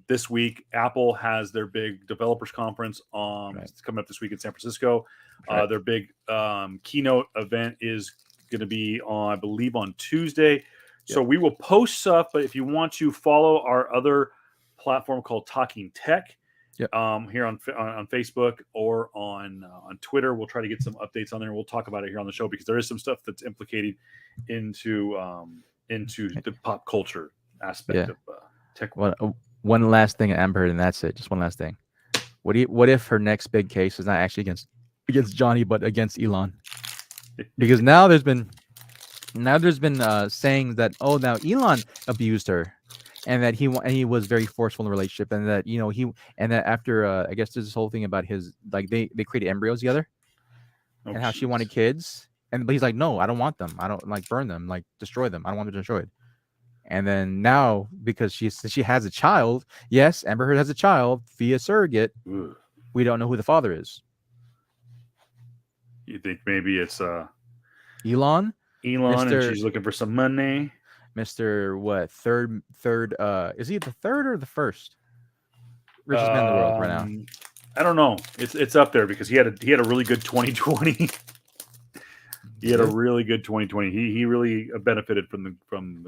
Speaker 1: this week. Apple has their big developers conference it's coming up this week in San Francisco. Their big keynote event is going to be on, I believe, on Tuesday. So we will post stuff, but if you want to follow our other platform called Talking Tech, here on Facebook or on Twitter, we'll try to get some updates on there. We'll talk about it here on the show because there is some stuff that's implicated into the pop culture aspect of tech.
Speaker 3: One last thing, Amber, and that's it. Just one last thing. What if her next big case is not actually against Johnny, but against Elon? Because now there's been saying that now Elon abused her, and that he was very forceful in the relationship, and that that after I guess there's this whole thing about his, like, they created embryos together, and how she wanted kids, but he's like, no, I don't want them. I don't, like, burn them, like, destroy them. I don't want them destroyed. And then now, because she has a child, yes, Amber Heard has a child via surrogate.
Speaker 1: Ugh.
Speaker 3: We don't know who the father is.
Speaker 1: You think maybe it's
Speaker 3: Elon,
Speaker 1: and she's looking for some money.
Speaker 3: Mr. What, third? Is he the third or the first richest man in the world right now?
Speaker 1: I don't know. It's up there because he had a really good 2020. He had a really good 2020. He really benefited from the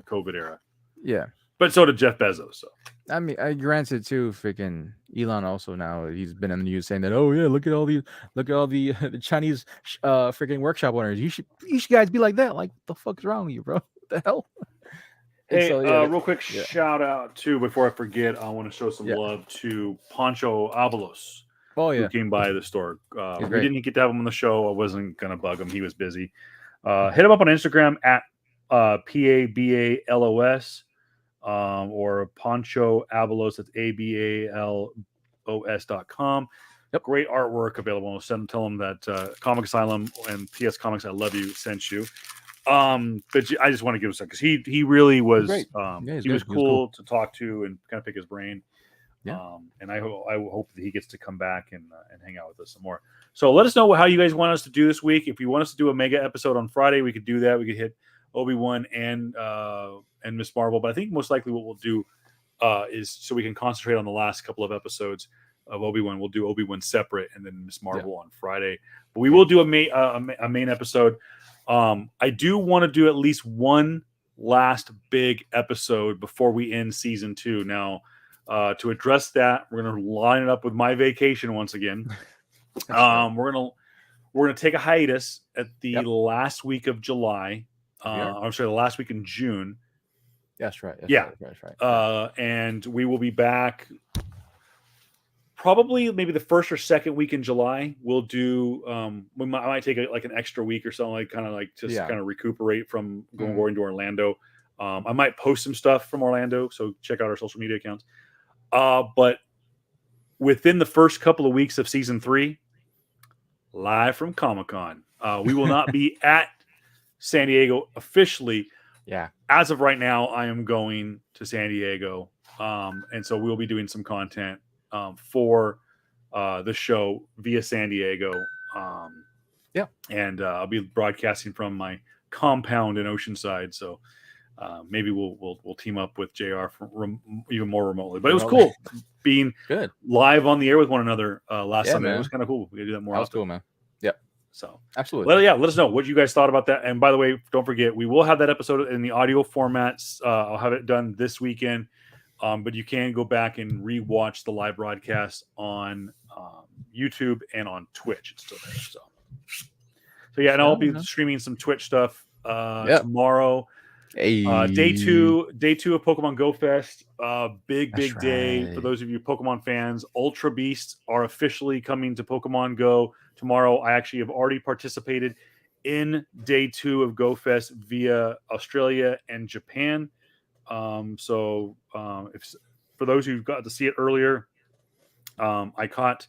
Speaker 1: COVID era.
Speaker 3: Yeah,
Speaker 1: but so did Jeff Bezos. So
Speaker 3: I mean, granted too, freaking Elon also now he's been in the news saying that, oh yeah, look at all the the Chinese freaking workshop owners. You should guys be like that. Like, what the fuck is wrong with you, bro? What the hell?
Speaker 1: Hey, real quick shout out to, before I forget, I want to show some love to Pancho Avalos.
Speaker 3: Oh yeah,
Speaker 1: who came by the store. We didn't get to have him on the show. I wasn't gonna bug him. He was busy. Hit him up on Instagram at PABALOS or Pancho Avalos. That's ABALOS.com. Yep. Great artwork available. Tell him that Comic Asylum and PS Comics I Love You sent you. But I just want to give a second because he really was he was cool to talk to and kind of pick his brain.
Speaker 3: Yeah.
Speaker 1: And I hope that he gets to come back and hang out with us some more. So let us know how you guys want us to do this week. If you want us to do a mega episode on Friday, we could do that. We could hit Obi-Wan and Miss Marvel. But I think most likely what we'll do is, so we can concentrate on the last couple of episodes of Obi-Wan. We'll do Obi-Wan separate and then Miss Marvel on Friday. But we will do a main episode. I do want to do at least one last big episode before we end season 2. Now, to address that, we're going to line it up with my vacation once again. We're gonna take a hiatus at the last week of July. I'm sorry, the last week in June.
Speaker 3: That's right. That's right.
Speaker 1: And we will be back probably maybe the first or second week in July. We'll do. I might take an extra week or something, kind of recuperate from going to Orlando. I might post some stuff from Orlando, so check out our social media accounts. But within the first couple of weeks of season 3, live from Comic-Con, we will not be at San Diego officially.
Speaker 3: Yeah.
Speaker 1: As of right now, I am going to San Diego, and so we'll be doing some content for the show via San Diego.
Speaker 3: Yeah.
Speaker 1: And I'll be broadcasting from my compound in Oceanside, so maybe we'll team up with JR even more remotely. But it was cool being
Speaker 3: Good.
Speaker 1: live on the air with one another last
Speaker 3: Yeah,
Speaker 1: Sunday.
Speaker 3: man.
Speaker 1: It was kind of cool. We gotta do that more
Speaker 3: That was
Speaker 1: often.
Speaker 3: cool, man. Yep.
Speaker 1: So
Speaker 3: Absolutely.
Speaker 1: well, yeah, let us know what you guys thought about that. And by the way, don't forget, we will have that episode in the audio formats. I'll have it done this weekend, but you can go back and rewatch the live broadcast on YouTube and on Twitch. It's still there. So yeah, and I'll be streaming some Twitch stuff tomorrow.
Speaker 3: Hey.
Speaker 1: Day two of Pokemon Go Fest. Big day
Speaker 3: right.
Speaker 1: for those of you Pokemon fans. Ultra Beasts are officially coming to Pokemon Go tomorrow. I actually have already participated in day 2 of Go Fest via Australia and Japan. So if for those who got to see it earlier, I caught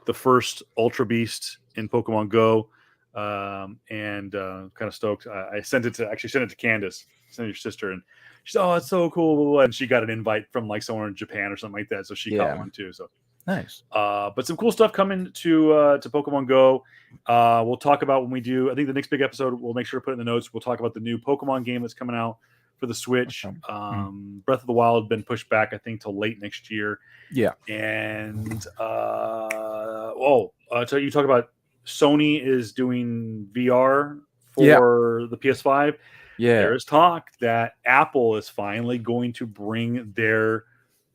Speaker 1: the first Ultra Beast in Pokemon Go, and kind of stoked. I sent it to Candace, sent your sister, and she said, "Oh, it's so cool!" And she got an invite from like somewhere in Japan or something like that, so she caught one too. So
Speaker 3: nice.
Speaker 1: But some cool stuff coming to Pokemon Go. We'll talk about when we do. I think the next big episode, we'll make sure to put in the notes. We'll talk about the new Pokemon game that's coming out for the Switch. Breath of the Wild been pushed back, I think, till late next year.
Speaker 3: Yeah.
Speaker 1: And so you talk about Sony is doing VR for the PS5.
Speaker 3: Yeah.
Speaker 1: There is talk that Apple is finally going to bring their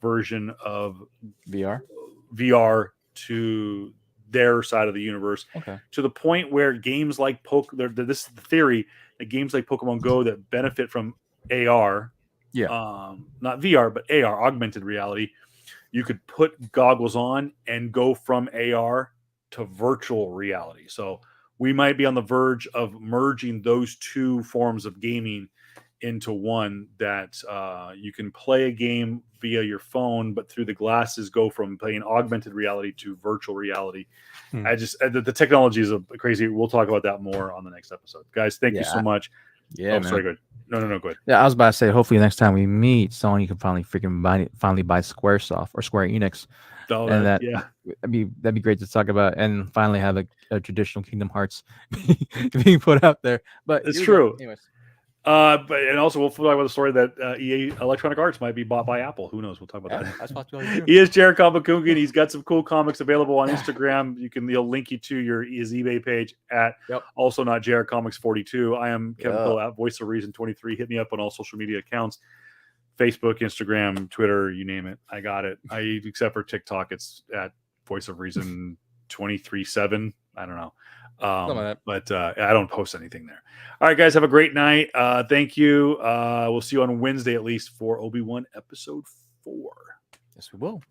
Speaker 1: version of VR to their side of the universe.
Speaker 3: Okay.
Speaker 1: To the point where games like this is the theory that games like Pokemon Go that benefit from AR, not VR, but AR, augmented reality, you could put goggles on and go from AR to virtual reality. So we might be on the verge of merging those two forms of gaming into one, that you can play a game via your phone, but through the glasses go from playing augmented reality to virtual reality. The technology is crazy. We'll talk about that more on the next episode. Guys, thank you so much.
Speaker 3: Yeah, man.
Speaker 1: Sorry, good. No, go ahead.
Speaker 3: Yeah, I was about to say, hopefully next time we meet, Sony can finally buy Squaresoft or Square Enix. And that'd be great to talk about, and finally have a traditional Kingdom Hearts being put out there. But
Speaker 1: it's true.
Speaker 3: Anyways.
Speaker 1: And also we'll talk about the story that EA Electronic Arts might be bought by Apple. Who knows? We'll talk about that.
Speaker 3: That's possible too.
Speaker 1: He is Jared Kabakungan. He's got some cool comics available on Instagram. He'll link you to his eBay page at also not Jared Comics 42. I am Kevin Bill at Voice of Reason 23. Hit me up on all social media accounts. Facebook, Instagram, Twitter, you name it. I got it. Except for TikTok, it's at Voice of Reason 23/7. I don't know. But I don't post anything there. All right, guys, have a great night. Thank you. We'll see you on Wednesday at least for Obi-Wan episode 4.
Speaker 3: Yes, we will.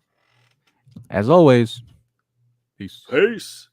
Speaker 3: As always,
Speaker 1: peace.